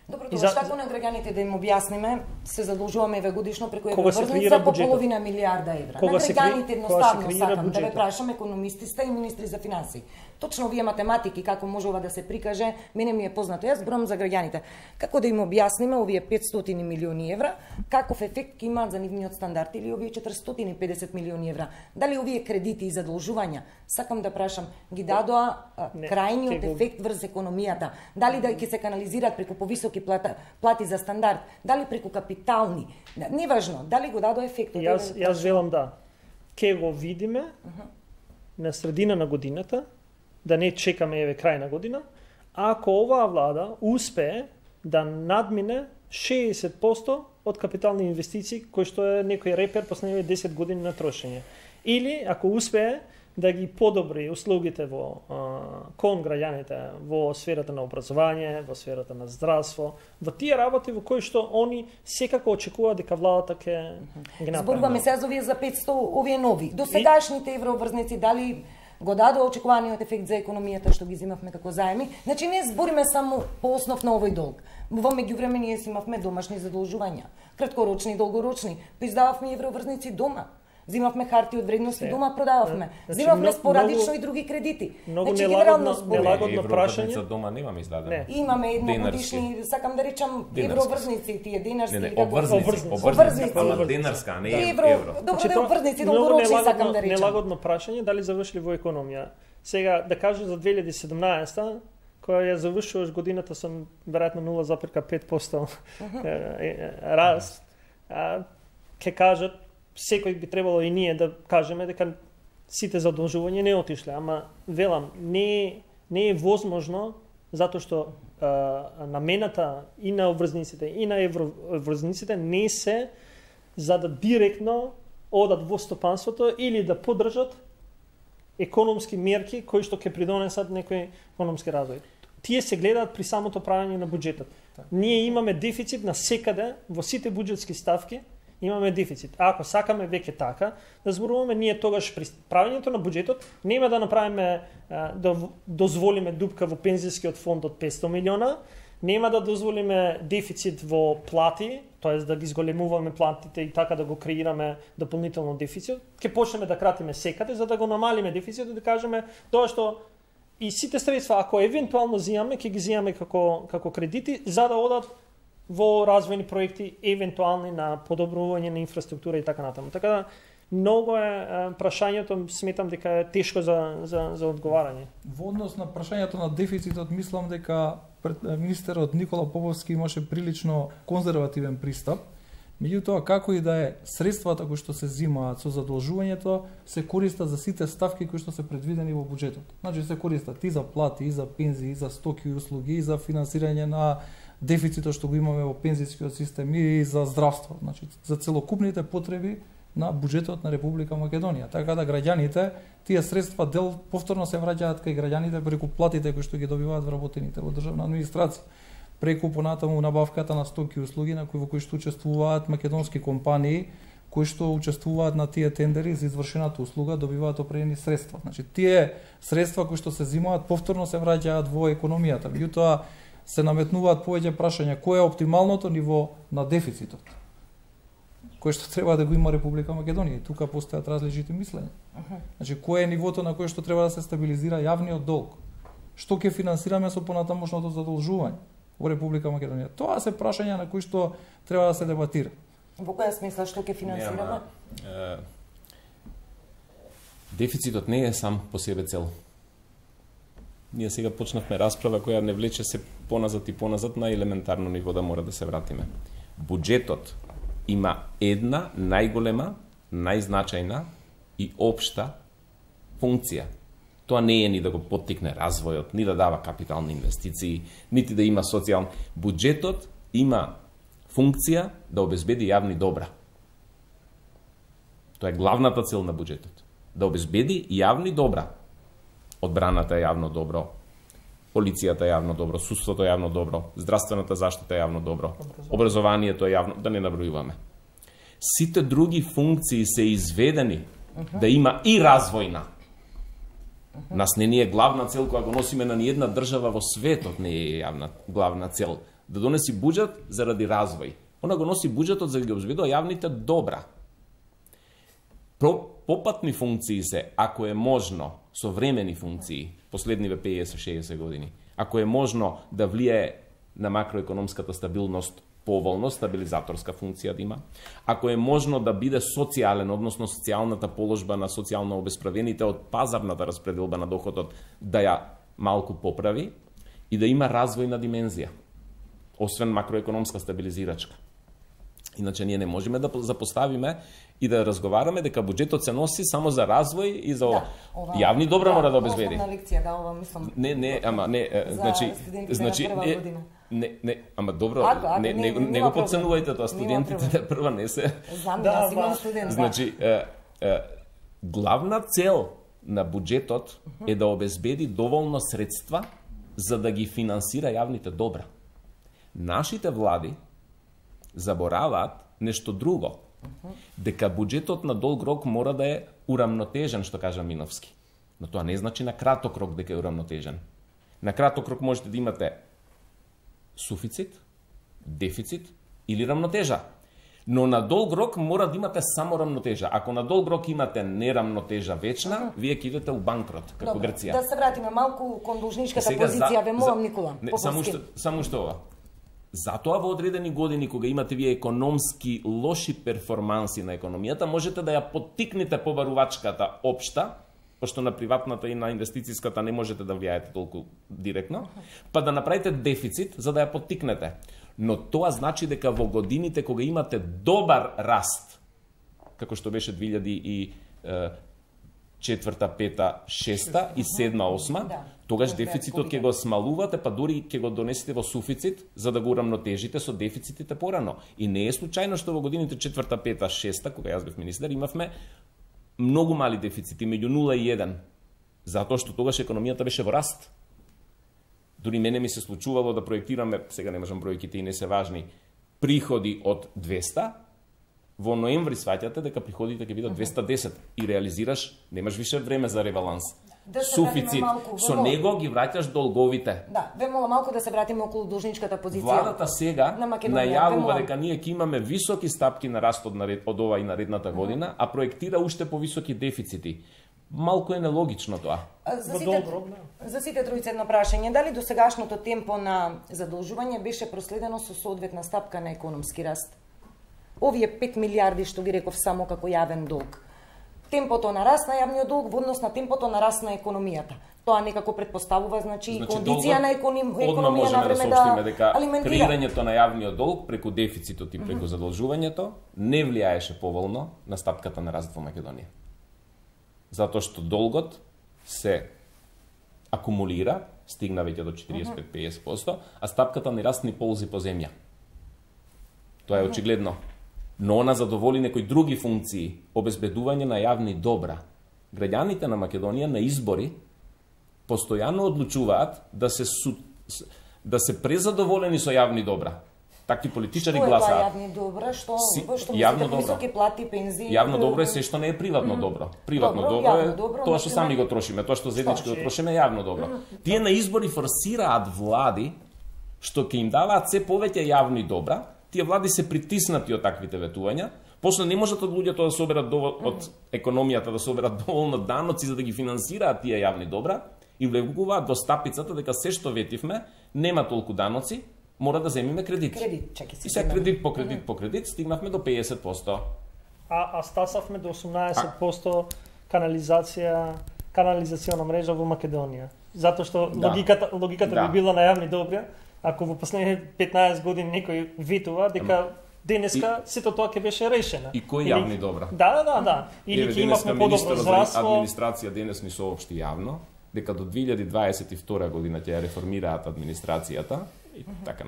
Добро, тоа како на граѓаните да им објасниме, се задолжуваме еве годишно преку евроврзница по половина милиарда евра. На граѓаните едноставно сакам да ве прашам, економисти сте и министри за финансии. Точно вие математики како може ова да се прикаже, мене ми е познато. Јас зборам за граѓаните. Како да им објасниме овие 500 милиони евра, каков ефект ќе имаат за нивниот стандард или овие 450 милиони евра? Дали овие кредити и задолжувања, сакам да прашам, ги дадоа крајниот ефект врз економијата? Дали да ќе се канализираат преку повисоки плати за стандард, дали преку капитални? Неважно, дали го дадоа ефектот? Јас велам да. Ке го видиме на средина на годината, да не чекаме еве крај на година, ако оваа влада успее да надмине 60% од капитални инвестиции, кој што е некој репер последниве 10 години на трошење. Или ако успее да ги подобри услугите кон граѓаните во сферата на образование, во сферата на здравство, во тие работи во кои што они секако очекуваат дека владата ќе ги направи. Зборуваме сега за овие за 500, овие нови. До сегашните еврообврзници дали го дадоа очекуваниот ефект за економијата што ги земавме како заеми? Значи не збориме само по основ на овој долг. Во меѓувреме ние си имавме домашни задолжувања, краткорочни и долгорочни. Поиздававме еврообврзници дома. Зимавме харти од вредности дома, продававме. Зимавме спорадично и други кредити. Многу нелагодно прашање. За дома немаме издадено. Имаме едногодишни, сакам да речам, еврообврзници, тие денарски. Обврзници. Ама денарска, а не евро. Добро да обврзници, долгорочни сакам да речам. Нелагодно прашање, дали завршили во економија. Сега, да кажа за 2017 која ја завршуваш годината со веројатно 0,5% раст, ќе кажат секој би требало и ние да кажеме дека сите задолжувања не отишле, ама велам, не е возможно затоа што намената и на обврзниците и на еврообврзниците не се за да директно одат во стопанството или да поддржат економски мерки кои што ќе придонесат некој економски развој. Тие се гледаат при самото правење на буџетот. Ние имаме дефицит на секаде во сите буџетски ставки. Имаме дефицит. А ако сакаме веќе така, да зборуваме, ние тогаш при правењето на буџетот нема да направиме да дозволиме дупка во пензијскиот фонд од 500 милиона, нема да дозволиме дефицит во плати, тоест да ги зголемуваме платите и така да го креираме дополнително дефицит. Ќе почнеме да кратиме секаде за да го намалиме дефицитот, да кажеме тоа што и сите средства ако евентуално зимаме, ќе ги зимаме како кредити за да одат во развојни проекти, евентуални на подобрување на инфраструктура и така натаму. Така да, многу е прашањето, сметам дека е тешко за одговарање. Во однос на прашањето на дефицитот, мислам дека министерот Никола Поповски имаше прилично конзервативен пристап. Меѓутоа, како и да е, средствата кои што се зимаат со задолжувањето се користат за сите ставки кои што се предвидени во буџетот. Значи се користат и за плати, и за пензии, и за стоки и услуги, и за финансирање на дефицитот што го имаме во пензијскиот систем и за здравство, значи за целокупните потреби на буџетот на Република Македонија. Така да граѓаните, тие средства дел повторно се враќаат кај граѓаните преку платите кои што ги добиваат вработените во државна администрација, преку понатаму набавката на стоки и услуги во кои што учествуваат македонски компании кои што учествуваат на тие тендери за извршената услуга, добиваат определени средства. Значи тие средства кои што се зимаат повторно се враќаат во економијата. Меѓутоа се наметнуваат повеќе прашања кој е оптималното ниво на дефицитот кој што треба да го има Република Македонија. И тука постојат различити мислења. Значи кој е нивото на кое што треба да се стабилизира јавниот долг? Што ќе финансираме со понатамошното задолжување во Република Македонија? Тоа се прашања на кои што треба да се дебатира. Во која смисла што ќе финансираме? Дефицитот не е сам по себе цел. Ние сега почнавме расправа која не влече се поназад и поназад на елементарно ниво да мора да се вратиме. Буџетот има една најголема, најзначајна и општа функција. Тоа не е ни да го поттикне развојот, ни да дава капитални инвестиции, нити да има социјални. Буџетот има функција да обезбеди јавни добра. Тоа е главната цел на буџетот. Да обезбеди јавни добра. Одбраната е јавно добро, полицијата е јавно добро, судството е јавно добро, здравствената заштита е јавно добро, образованието е јавно, да не набројуваме. Сите други функции се изведени да има и развојна. Нас не ни е главна цел која го носиме на ниедна држава во светот, не е јавна главна цел. Да донеси буџет заради развој. Она го носи буџетот за да ги обезбедува јавните добра. Попатни функции се, ако е можно, современи функции, последниве 50-60 години, ако е можно да влијае на макроекономската стабилност поволно, стабилизаторска функција да има, ако е можно да биде социјален, односно социјалната положба на социјално обесправените од пазарната распределба на доходот да ја малку поправи и да има развојна димензија, освен макроекономска стабилизирачка. Иначе ние не можеме да запоставиме и да разговараме дека буџетот се носи само за развој и за јавни добра мора да обезбеди. Основна лекција, да, ова мислам. Значи, ама добро, не го подценувајте тоа, студентите прва не се. Знам, јас имам студент. Значи, главна цел на буџетот е да обезбеди доволно средства за да ги финансира јавните добра. Нашите влади забораваат нешто друго. Дека буџетот на долг рок мора да е урамнотежен, што кажа Миновски. Но тоа не значи на краток рок дека е урамнотежен. На краток рок можете да имате суфицит, дефицит или рамнотежа. Но на долг рок мора да имате само рамнотежа. Ако на долг рок имате нерамнотежа вечна, вие ќе идете у банкрот, како Грција. Да се вратиме малку кон должничката позиција, ве молам, Никола. Само што ова. Затоа во одредени години, кога имате вие економски лоши перформанси на економијата, можете да ја поттикнете побарувачката општа, пошто на приватната и на инвестицијската не можете да влијаете толку директно, па да направите дефицит за да ја поттикнете. Но тоа значи дека во годините кога имате добар раст, како што беше 2004, 5, 6 и 7, 8, тогаш дефицитот ќе го смалувате, па дури ќе го донесете во суфицит, за да го урамнотежите со дефицитите порано. И не е случајно што во годините 4, 5, 6, кога јас бев министер, имавме многу мали дефицити, меѓу 0 и 1, затоа што тогаш економијата беше во раст. Дури мене ми се случувало да проектираме, сега не можам бројките и не се важни, приходи од 200, во ноември сваќате дека приходите ќе бидат 210 и реализираш, немаш више време за ребаланс. Да суфицит, со него ги враќаш долговите. Да, ве мола малку да се вратиме околу должничката позиција. Владата сега најавува дека ние ќе имаме високи стапки на раст од ова и наредната година, а проектира уште повисоки дефицити. Малку е нелогично тоа. За сите тројца едно прашање, дали досегашното темпо на задолжување беше проследено со соодветна стапка на економски раст? Овие 5 милиарди што ги реков само како јавен долг. Темпото на раст на јавниот долг во однос на темпото на раст на економијата. Тоа некако предпоставува, значи кондиција на економија на време да алиментира. Креирањето на јавниот долг преку дефицитот и преку задолжувањето не влијаеше поволно на стапката на раст во Македонија. Затоа што долгот се акумулира, стигна веќе до 45-50%, а стапката на раст ни ползи по земја. Тоа е очигледно. Но она задоволи некои други функции, обезбедување на јавни добра. Граѓаните на Македонија на избори постојано одлучуваат да се презадоволени со јавни добра. Такви политичари гласаат. Што е јавни добра? Што мислите, високи плати, пензии? Јавно добро е се што не е приватно добро. Приватно добро е тоа што сами го трошиме, тоа што заеднички го трошиме е јавно добро. Тие на избори форсираат влади што ќе им даваат се повеќе јавни добра. Тие влади се притиснати од таквите ветувања, после не можат од луѓето да соберат од економијата да соберат доволно даноци за да ги финансираат тие јавни добра и влегуваат до стапицата дека се што ветивме нема толку даноци, мора да земиме кредит. И се кредит по кредит стигнавме до 50%. А стасавме до 18% канализациона мрежа во Македонија. Затоа што логиката би била на јавни добри. Ако во последните 15 години некој ветува дека денеска сето тоа ќе беше решено. И кои јавни добра? Да. Или ќе имавме подобро здравство. Администрација денес ни соопшти јавно дека до 2022 година ќе ја реформираат администрацијата и така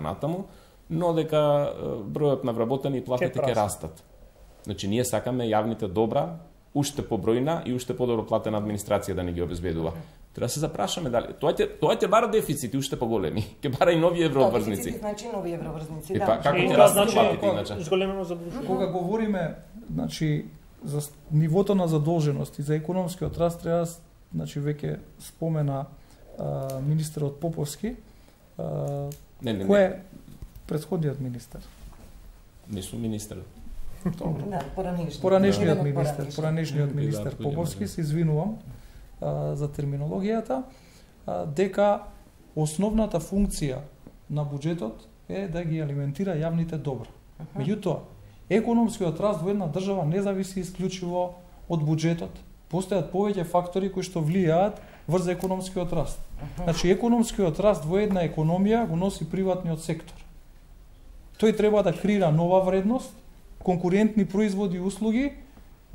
натаму, но дека бројот на вработени и платите ќе растат. Значи ние сакаме јавните добра уште побројна и уште подобро платена администрација да ни ги обезбедува. Треба да се запрашаме дали тоа ќе бара дефицити уште поголеми, ќе бара и нови евроврзници. Дефицити значи нови евроврзници, Па да. како ќе Да, растат значи, платите иначе? зголемено задлужување. Кога говориме, значи, за нивото на задолженост и за економскиот раст, треба, значи, веќе спомена министерот Поповски, кој е претходниот министер? Не сум министер. Да, поранешниот министер Поповски, се извинувам за терминологијата, дека основната функција на буџетот е да ги алиментира јавните добра. Меѓутоа, економскиот раст во една држава не зависи исклучиво од буџетот. Постојат повеќе фактори кои што влијаат врз економскиот раст. Значи, економскиот раст во една економија го носи приватниот сектор. Тој треба да креира нова вредност, конкурентни производи и услуги,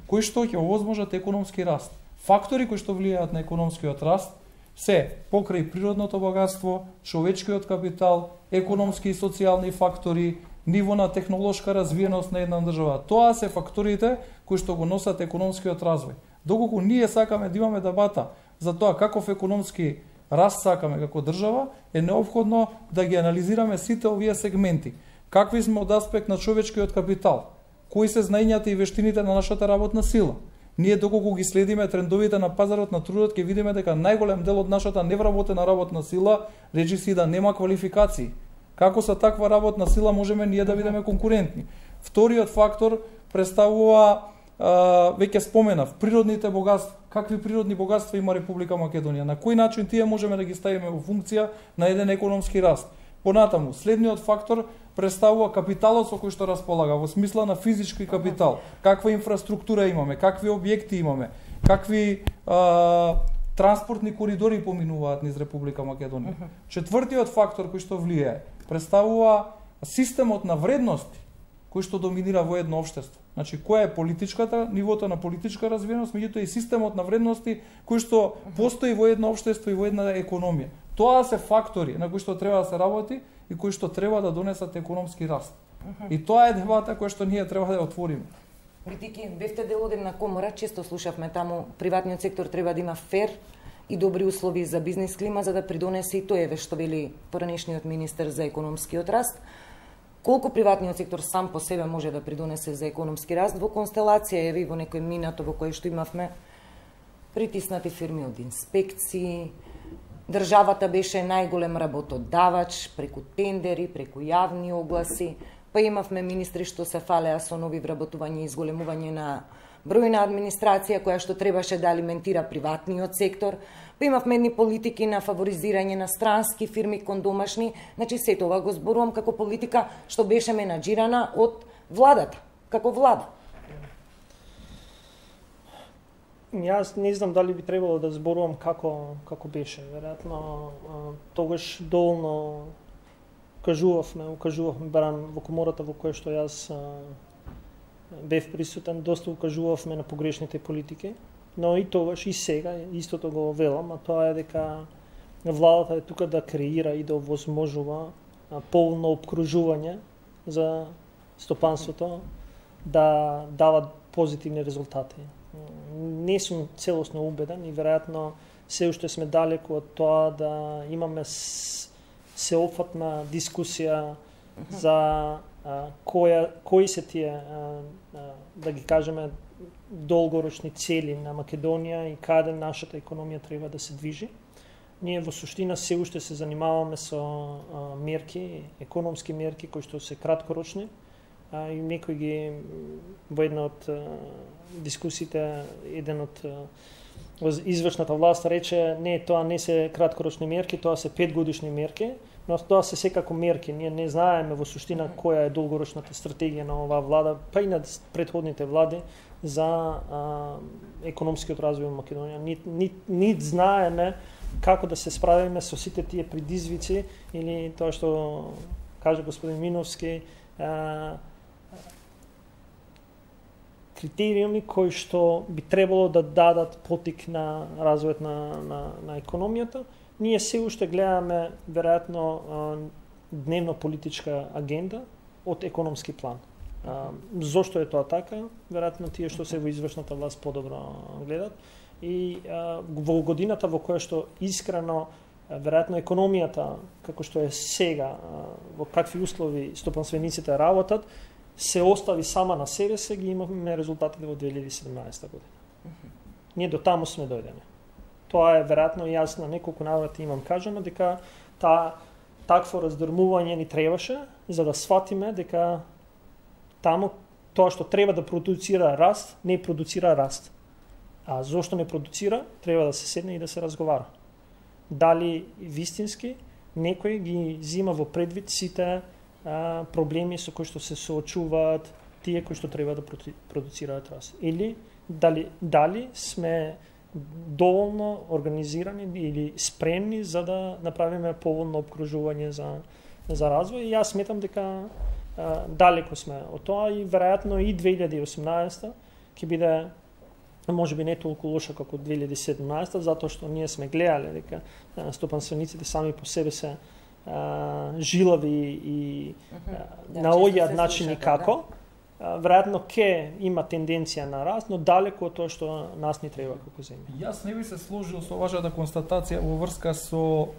кои што ќе овозможат економски раст. Фактори кои што влијаат на економскиот раст се покрај природното богатство, човечкиот капитал, економски и социјални фактори, ниво на технолошка развиеност на една држава. Тоа се факторите кои што го носат економскиот развој. Доколку ние сакаме да имаме дебата за тоа каков економски раст сакаме како држава, е неопходно да ги анализираме сите овие сегменти. Какви сме од аспект на човечкиот капитал? Кои се знаењата и вештините на нашата работна сила? Ние доколку ги следиме трендовите на пазарот на трудот, ќе видиме дека најголем дел од нашата невработена работна сила речи си да нема квалификации. Како со таква работна сила можеме ние да бидеме конкурентни? Вториот фактор представува, веќе споменав, природните богатства. Какви природни богатства има Република Македонија? На кој начин тие можеме да ги ставиме во функција на еден економски раст? Понатаму, следниот фактор представува капиталот со кој што располага, во смисла на физички капитал. Каква инфраструктура имаме, какви објекти имаме, какви транспортни коридори поминуваат низ Република Македонија. Четвртиот фактор кој што влијае представува системот на вредности кој што доминира во едно општество. Значи, која е политичката, нивото на политичка развиеност, меѓутоа и системот на вредности кој што постои во едно општество и во една економија. Тоа се фактори на кои што треба да се работи и кои што треба да донесат економски раст. И тоа е дебата која што ние треба да ја отвориме. Бидејќи бевте дел од една комора, често слушавме таму, приватниот сектор треба да има фер и добри услови за бизнис клима, за да придонесе и тој што вели поранешниот министер за економскиот раст. Колку приватниот сектор сам по себе може да придонесе за економски раст во констелација еви во некој минато во кој што имавме притиснати фирми од инспекции, државата беше најголем работодавач преку тендери, преку јавни огласи, па имавме министри што се фалеа со нови вработувања и изголемување на број на администрација која што требаше да алиментира приватниот сектор, па имавме едни политики на фаворизирање на странски фирми кон домашни, значи се тоа го зборувам како политика што беше менаџирана од владата, како влада. Јас не знам дали би требало да зборувам како беше. Веројатно тогаш доволно укажувавме барам во комората во која што јас бев присутен, доста укажувавме на погрешните политики, но и тогаш и сега истото го велам, а тоа е дека владата е тука да креира и да овозможува полно обкружување за стопанството да дава позитивни резултати. Не сум целосно убеден и веројатно се уште сме далеку од тоа да имаме сеопфатна дискусија за кои се тие, да ги кажеме, долгорочни цели на Македонија и каде нашата економија треба да се движи. Ние во суштина се уште се занимаваме со мерки, економски мерки кои што се краткорочни, и некој ги во една од дискусиите, еден од извршната власт рече не, тоа не се краткорочни мерки, тоа се 5-годишни мерки, но тоа се секако мерки. Ние не знаеме во суштина која е долгорочната стратегија на оваа влада, па и на претходните влади за економскиот развој во Македонија. Нит знаеме како да се справиме со сите тие предизвици или тоа што каже господин Миновски, критериуми кои што би требало да дадат потик на развојот на економијата. Ние се уште гледаме веројатно дневно политичка агенда од економски план. Зошто е тоа така? Веројатно тие што се во извршната власт подобро гледат. и во годината во која што искрено веројатно економијата како што е сега, во какви услови стопанствениците работат, се остави сама на себе се, ги имаме резултатите во 2017 година. Ние до таму сме дојдени. Тоа е веројатно јас на неколку наврати имам кажано дека такво раздрмување ни требаше за да сватиме дека таму тоа што треба да продуцира раст, не продуцира раст. А зошто не продуцира, треба да се седне и да се разговара. Дали вистински некој ги зима во предвид сите проблеми со кои што се соочуваат тие кои што треба да продуцираат раст. Или дали сме доволно организирани или спремни за да направиме поволно обкружување за развој. И јас сметам дека далеко сме од тоа и веројатно и 2018 ќе биде можеби не толку лоша како 2017, затоа што ние сме гледале дека стопанствениците сами по себе се жилави и наоѓаат начини како. Веројатно ќе има тенденција на раст, но далеко од тоа што нас ни треба како земја. Јас не би се сложил со вашата констатација во врска со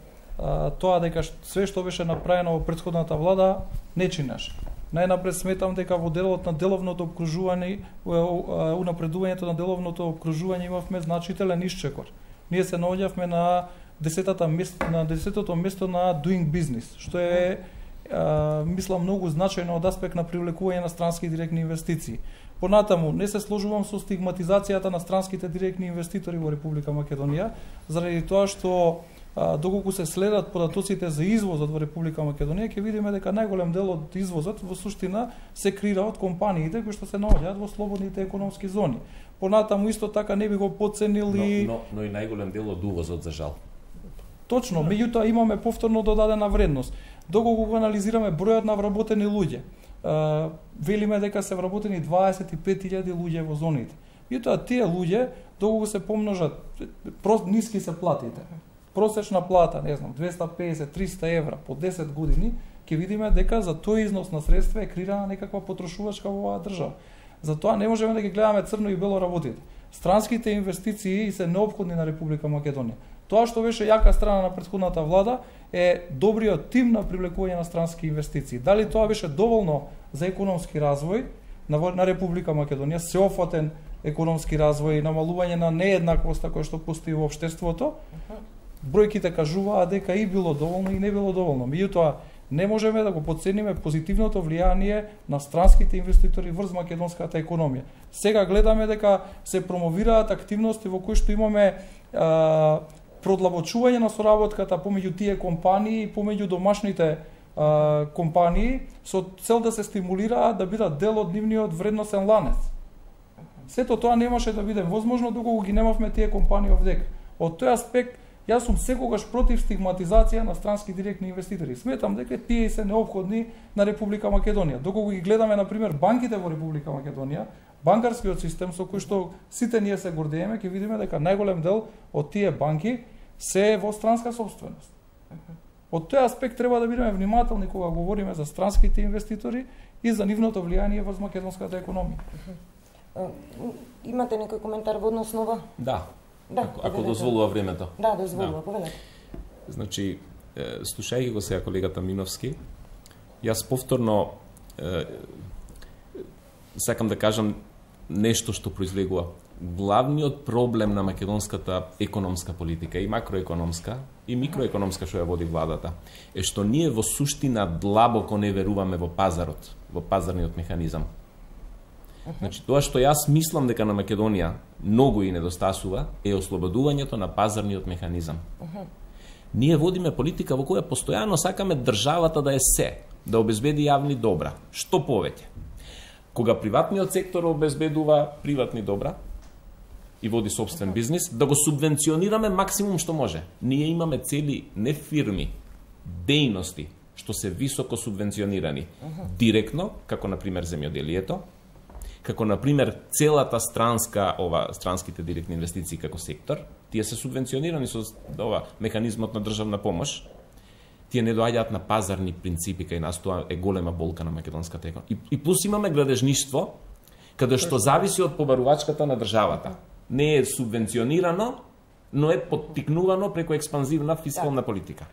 тоа дека све што беше направено во претходната влада не чинеше. Најнапред сметам дека во делот на деловното обкружување, унапредувањето на деловното обкружување имавме значителен исчекор. Ние се наоѓавме на 10-тото место на Doing Business, што е мислам многу значајно од аспект на привлекување на странски директни инвестиции. Понатаму не се сложувам со стигматизацијата на странските директни инвеститори во Република Македонија, заради тоа што доколку се следат податоците за извозот во Република Македонија, ќе видиме дека најголем дел од извозот во суштина се крира од компаниите кои што се наоѓаат во слободните економски зони. Понатаму исто така не би го подценил и но и најголем дел од увозот за жал. Точно, меѓутоа имаме повторно додадена вредност. Доколку го анализираме бројот на вработени луѓе, велиме дека се вработени 25.000 луѓе во зоните. Меѓутоа тие луѓе доколку се помножат, ниски се платите. Просечна плата, не знам, 250-300 евра по 10 години, ќе видиме дека за тој износ на средства е крирана некаква потрошувачка во оваа држава. Затоа не можеме да ги гледаме црно и бело работите. Странските инвестиции се неопходни на Република Македонија. Тоа што беше јака страна на претходната влада е добриот тим на привлекување на странски инвестиции. Дали тоа беше доволно за економски развој на Република Македонија, сеофатен економски развој, намалување на нееднаквоста која што постои во општеството? Бројките кажуваат дека и било доволно и не било доволно. Меѓутоа не можеме да го подцениме позитивното влијание на странските инвеститори врз македонската економија. Сега гледаме дека се промовираат активности во кои што имаме продлабочување на соработката помеѓу тие компании и помеѓу домашните компании со цел да се стимулираат да бидат дел од нивниот вредносен ланец. Сето тоа немаше да биде возможно доколку ги немавме тие компании овдека. Од тој аспект јас сум секогаш против стигматизација на странски директни инвеститори. Сметам дека тие се неопходни на Република Македонија. Доколку ги гледаме на пример банките во Република Македонија, банкарскиот систем со кој што сите ние се гордееме, ќе видиме дека најголем дел од тие банки се во странска собственост. Од тој аспект треба да бидеме внимателни кога говориме за странските инвеститори и за нивното влијание врз македонската економија. Имате некој коментар во однос на ова? Да. Ако дозволува времето. Да, дозволува, повелете. Значи, слушајќи го сега колегата Миновски, јас повторно сакам да кажам нешто што произлегува. Главниот проблем на македонската економска политика, и макроекономска, и микроекономска што ја води владата, е што ние во суштина длабоко не веруваме во пазарот, во пазарниот механизам. Значи, тоа што јас мислам дека на Македонија многу и недостасува е ослободувањето на пазарниот механизам. Ние водиме политика во која постојано сакаме државата да е се, да обезбеди јавни добра. Што повеќе? Кога приватниот сектор обезбедува приватни добра и води собствен бизнис, да го субвенционираме максимум што може. Ние имаме цели не фирми, дејности што се високо субвенционирани. Директно, како на пример земјоделието, како на пример целата странските директни инвестиции како сектор, тие се субвенционирани со механизмот на државна помош. Тие не доаѓаат на пазарни принципи, кај нас тоа е голема болка на македонската економија. И плюс имаме градежништво, каде што зависи од побарувачката на државата. Не е субвенционирано, но е поттикнувано преку експанзивна фискална политика.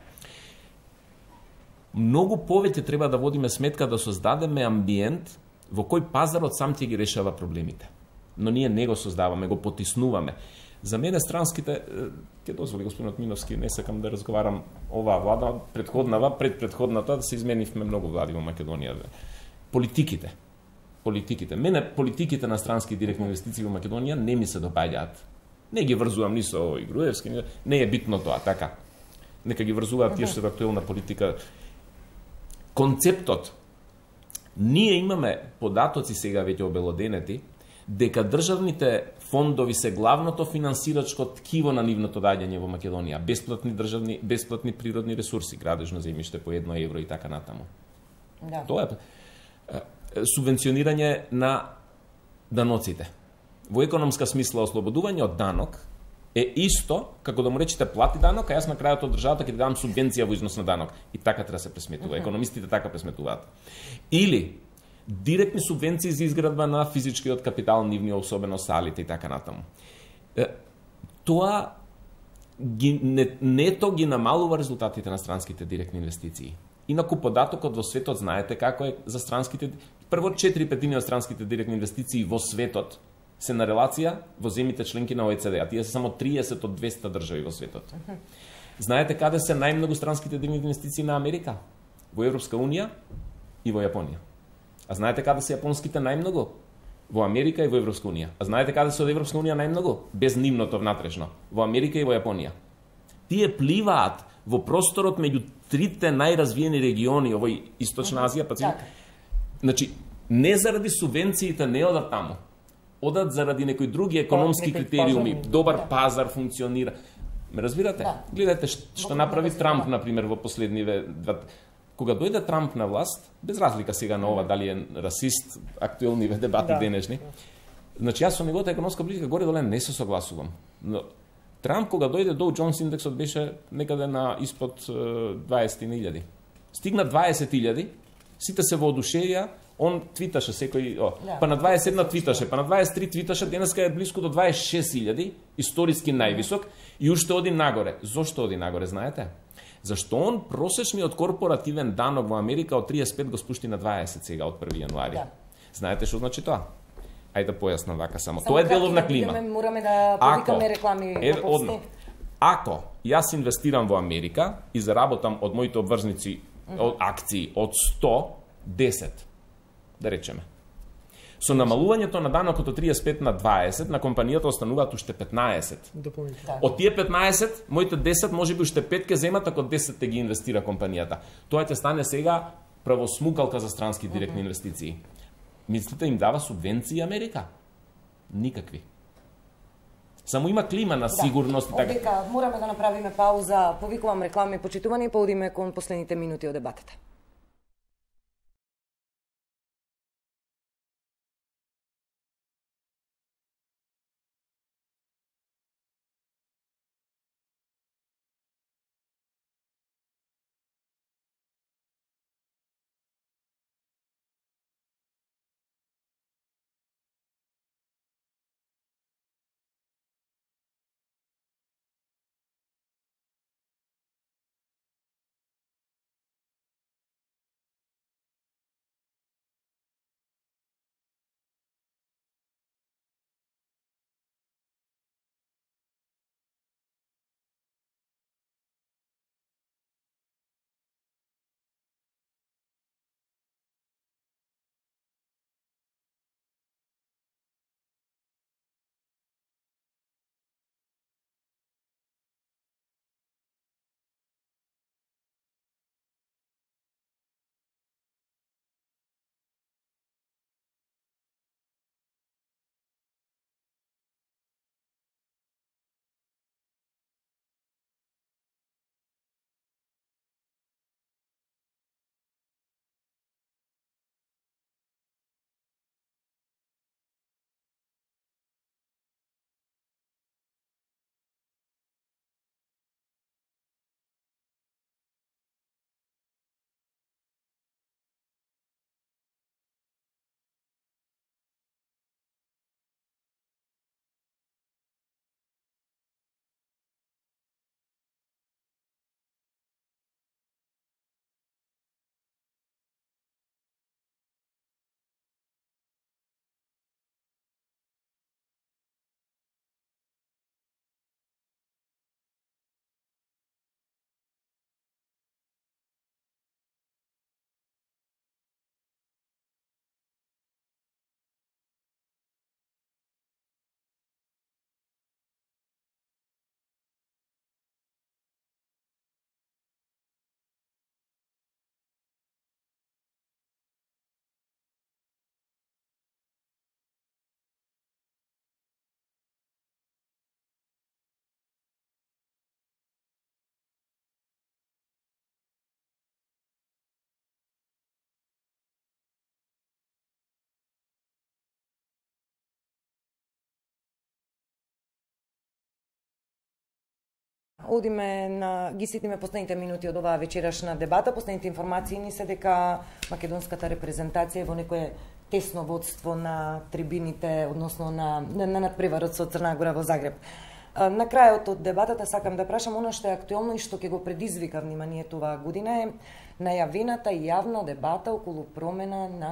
Многу повеќе треба да водиме сметка да создадеме амбиент во кој пазарот сам ќе ги решава проблемите. Но ние не го создаваме, го потиснуваме. За мене странските, ќе дозволи господинот Миновски, не сакам да разговарам оваа влада, пред предходната, да се изменивме многу влади во Македонија. Политиките. Мене политиките на странски директни инвестиции во Македонија не ми се допаѓаат. Не ги врзувам ни со Груевски, не е битно тоа, така. Нека ги врзуваат тие што се актуелна политика. Концептот, ние имаме податоци сега веќе обелоденети, дека државните фондови се главното финансирачко ткиво на нивното даѓање во Македонија. Бесплатни природни ресурси, градежно земјиште по 1 евро и така натаму. Да. Тоа е субвенционирање на даноците. Во економска смисла ослободување од данок е исто како да му речете плати данок, а јас на крајот од државата ќе ти дам субвенција во износ на данок. И така треба да се пресметува. Економистите така пресметуваат. Или директни субвенции за изградба на физичкиот капитал, нивни, особено салите и така натаму. Тоа нето ги намалува резултатите на странските директни инвестиции. Инаку податокот во светот знаете како е за странските. Прво 4/5 од странските директни инвестиции во светот се на релација во земјите членки на ОЕЦД, а тие се само 30 од 200 држави во светот. Знаете каде се најмногу странските директни инвестиции на Америка? Во Европска унија и во Јапонија. А знаете каде се јапонските најмногу? Во Америка и во Европска унија. А знаете каде се од Европска унија најмногу? Без нивното внатрешно. Во Америка и во Јапонија. Тие пливаат во просторот меѓу трите најразвиени региони, овој Источна Азија, Пацифик. Значи, не заради субвенциите не одат таму. Одат заради некои други економски критериуми. Добар пазар функционира. Ме разбирате? Да. Гледате што направи Трамп, например, во последниве кога дојде Трамп на власт, без разлика сега на ова дали е расист, актуелниве дебати денешни. Значи, јас со неговата економска политика горе-доле не се согласувам. Но Трамп кога дојде Dow Jones индексот беше некаде на испод 20.000. Стигна 20.000, сите се воодушевија, он твиташе секој, па на 21 твиташе, па на 23 твиташе, денеска е близко до 26.000, историски највисок, и уште оди нагоре. Зошто оди нагоре, знаете? Зашто он просечниот корпоративен данок во Америка од 35 го спушти на 20 сега од 1 јануари. Да. Знаете што значи тоа? Ајде да појаснам вака само. Тоа е деловна клима. Мораме да повикаме реклами. Ако јас инвестирам во Америка и заработам од моите обврзници од акции од 110, да речеме. Со намалувањето на данокот од 35 на 20, на компанијата остануваат уште 15. Од тие 15, моите 10, можеби уште 5 ке земат, ако 10 те ги инвестира компанијата. Тоа ќе стане сега правосмукалка за странски директни инвестиции. Мислите им дава субвенции Америка? Никакви. Само има клима на сигурност и така. Овдека мораме да направиме пауза, повикувам реклами почитувани и поодиме кон последните минути од дебатата. Одиме на ги ситиме последните минути од оваа вечерашна дебата. Последните информации ни се дека македонската репрезентација е во некое тесно водство на трибините, односно на надпреварот со Црна Гора во Загреб. На крајот од дебатата сакам да прашам оно што е актуелно и што ќе го предизвика вниманието оваа година е најавената јавна дебата околу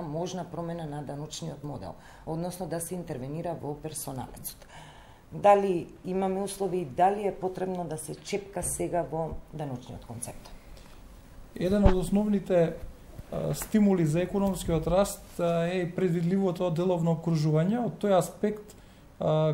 можна промена на даночниот модел, односно да се интервенира во персоналецот. Дали имаме услови, дали е потребно да се чепка сега во даночниот концепт? Еден од основните стимули за економскиот раст е предвидливото деловно обкружување. Од тој аспект,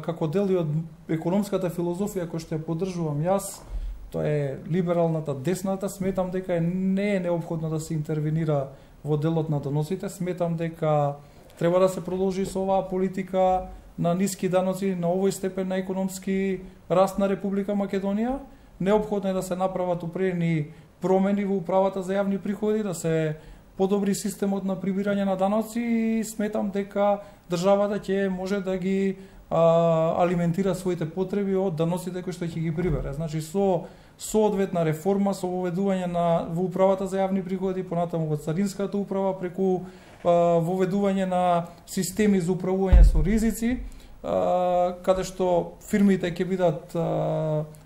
како дел и од економската филозофија која што ја поддржувам јас, тоа е либералната, десната, сметам дека не е неопходно да се интервенира во делот на доноците. Сметам дека треба да се продолжи со оваа политика на ниски даноци, на овој степен на економски раст на Република Македонија. Неопходно е да се направат упрени промени во управата за јавни приходи, да се подобри системот на прибирање на даноци и сметам дека државата ќе може да ги алиментира своите потреби од даноците кои што ќе ги прибере. Значи со соодветна реформа, со воведување во управата за јавни приходи, понатаму во царинската управа, преку воведување на системи за управување со ризици, каде што фирмите ќе бидат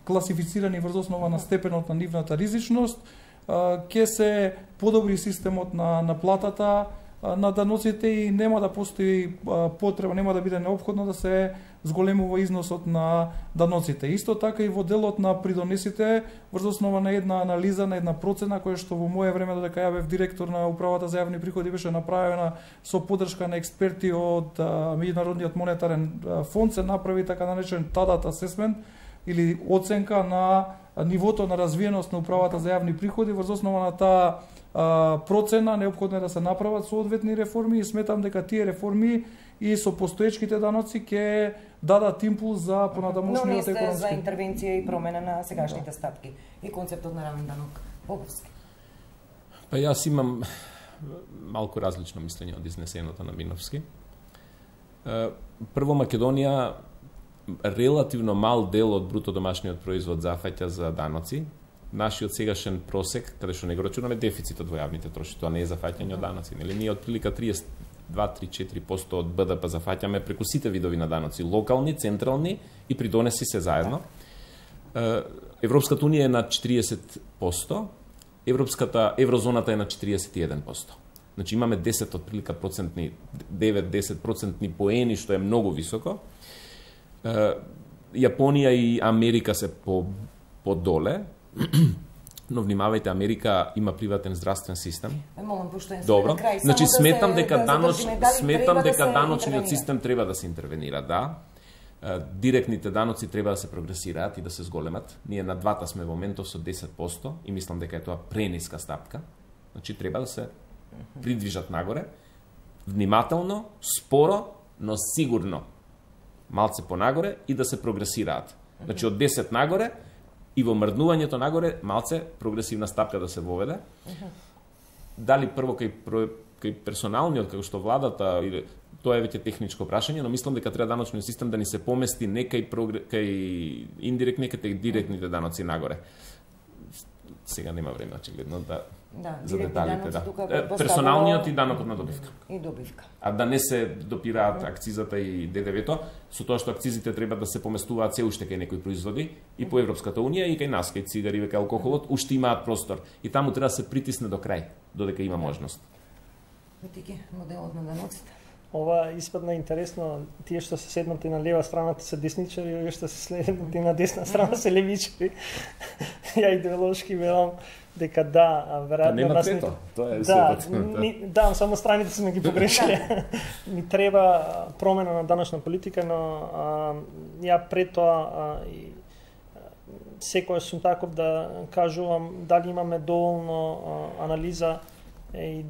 класифицирани врз основа на степенот на нивната ризичност, ќе се подобри системот на платата на даноците и нема да постои потреба, нема да биде неопходно да се зголемува износот на даноците. Исто така и во делот на придонесите, врз основа на една анализа, на една процена која што во моје време додека ја бев директор на управата за јавни приходи беше направена со поддршка на експерти од Меѓународниот монетарен фонд, се направи така наречен TADAT асесмент или оценка на нивото на развиеност на управата за јавни приходи. Врз основа на таа процена неопходно е да се направат соодветни реформи и сметам дека тие реформи и со постоечките даноци ќе дадат импулс за понатамошниот економски. Но не сте за интервенција и промена на сегашните стапки и концептот на равен данок. Поповски. Па јас имам малку различно мислење од изнесеното на Миновски. Прво, Македонија релативно мал дел од бруто домашниот производ зафаќа за даноци. Нашиот сегашен просек, каде што не го рачунаме дефицитот во јавните троши, тоа не е зафаќање од даноци, нели? Ние отприлика 32-34% од БДП зафаќаме преку сите видови на даноци, локални, централни и придонеси се заедно. Европската унија е на 40%, еврозоната е на 41%. Значи имаме 10 отприлика процентни, 9-10% поени, што е многу високо. Јапонија и Америка се по-доле, но внимавајте, Америка има приватен здравствен систем. Добро. Значи сметам дека даночниот систем треба да се интервенира, да. Директните даноци треба да се прогресираат и да се зголемат. Ние на двата сме во моментов со 10% и мислам дека е тоа прениска стапка. Значи треба да се придвижат нагоре, внимателно, споро, но сигурно. Малце понагоре и да се прогресираат. Значи од 10 нагоре и во мрднувањето нагоре малце прогресивна стапка да се воведе. Дали прво кај персоналниот, како што владата, или тоа е веќе техничко прашање, но мислам дека треба даночниот систем да ни се помести не кај индиректни, кај директните даноци нагоре. Сега нема време очигледно за деталите, да. Персоналниот и данокот на добивка. И добивка. А да не се допираат акцизата и ДДВ-то, со тоа што акцизите треба да се поместуваат се уште кај некои производи и по Европската унија и кај нас, кај цигари, кај алкохолот, уште имаат простор. И таму треба да се притисне до крај, додека има можност. Витики, моделот на даноците. Ова испадна интересно, тие што се седнати на лева страната се десничари, овие што се седнати на десна страна се левичари. Ја идеолошки велам дека да, веројатно нема трето, тоа е светот. Да, само страните сме ги погрешили. Ми треба промена на даночна политика, но ја пред тоа секој сум таков да кажувам дали имаме доволно анализа и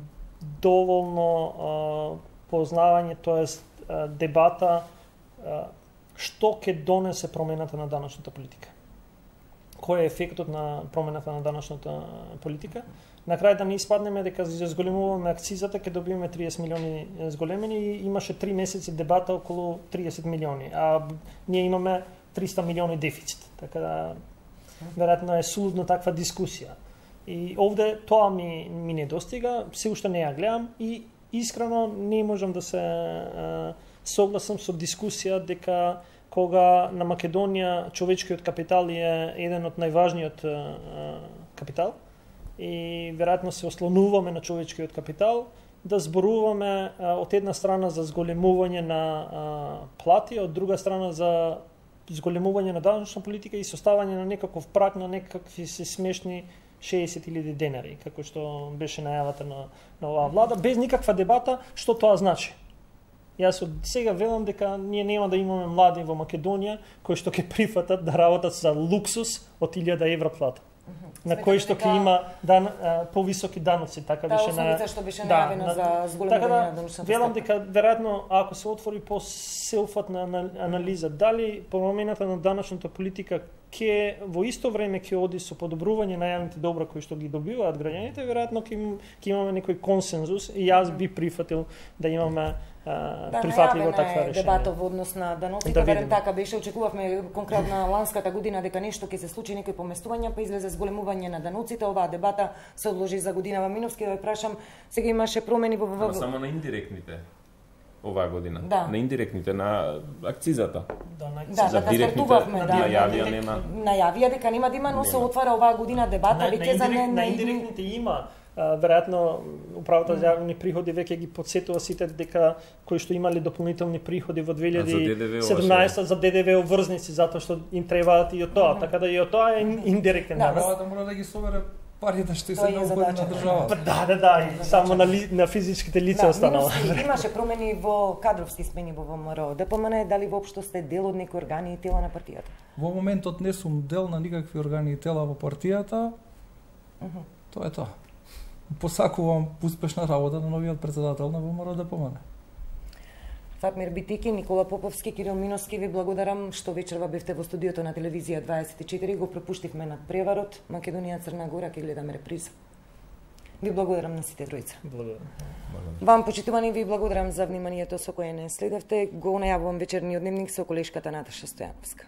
доволно познавање, тоест дебата што ќе донесе промената на даночната политика. Кој е ефектот на промената на даночната политика? На крај да не испаднеме дека зголемуваме акцизата, ќе добиеме 30 милиони зголемени и имаше 3 месеци дебата околу 30 милиони, а ние имаме 300 милиони дефицит. Така да вероятно е сулудно таква дискусија. И овде тоа ми недостига, се уште не ја гледам и искрено не можам да се согласам со дискусија дека кога на Македонија човечкиот капитал е еден од најважниот капитал и веројатно се ослонуваме на човечкиот капитал, да зборуваме од една страна за зголемување на плати, од друга страна за зголемување на данъчна политика и составање на некаков праг на некакви се смешни 60.000 денари, како што беше најавата на оваа влада, без никаква дебата што тоа значи. Јас од сега велам дека ние нема да имаме млади во Македонија кои што ќе прифатат да работат за луксус од 1000 евра плата. На кој што ќе има повисоки даноци, така беше на што беше најавено за зголемување на даночната стопа. Велам дека веројатно ако се отвори посеопфатна анализа дали промената на даночната политика ќе во исто време ќе оди со подобрување на јавните добра кои што ги добиваат граѓаните, веројатно ќе имаме некој консензус и јас би прифатил да имаме прифатливо таква решение. Дебата во однос на даноците, барем така беше, очекувавме конкретна ланската година дека нешто ќе се случи, некои поместувања, па излезе зголемување на даноците. Оваа дебата се одложи за година. Миновски да ве прашам, сега имаше промени во само на индиректните оваа година. Да. На индиректните, на акцизата. Да, за стартувавме, најавија нема. Најавија дека нема да има, но се отвара оваа година дебата веќе за на индиректните има. Веројатно управата за јавни приходи веќе ги подсетува сите дека кои што имале дополнителни приходи во 2017 за ДДВ обврзници затоа што им требаат и од тоа, така да и од тоа е индиректен данос. Да, мора да ги собере парите што се необходни на државата. Да, и само на физичките лица останало. Имаше промени во кадровски смени во ВМРО. ДПМН, дали воопшто сте дел од некои органи и тела на партијата? Во моментот не сум дел на никакви органи и тела во партијата. Тоа е тоа. Посакувам успешна работа на новиот претседател на ВМРО ДПМН. Фатмир Битики, Никола Поповски, Кирил Миновски, ви благодарам што вечерва бевте во студиото на телевизија 24. Го пропуштивме над преварот. Македонија Црна Гора, ќе гледаме реприза. Ви благодарам на сите тројца. Благодарам. Вам, почитувани, ви благодарам за вниманието со кое не следевте. Го најавувам вечерниот дневник со колешката Наташа Стојановска.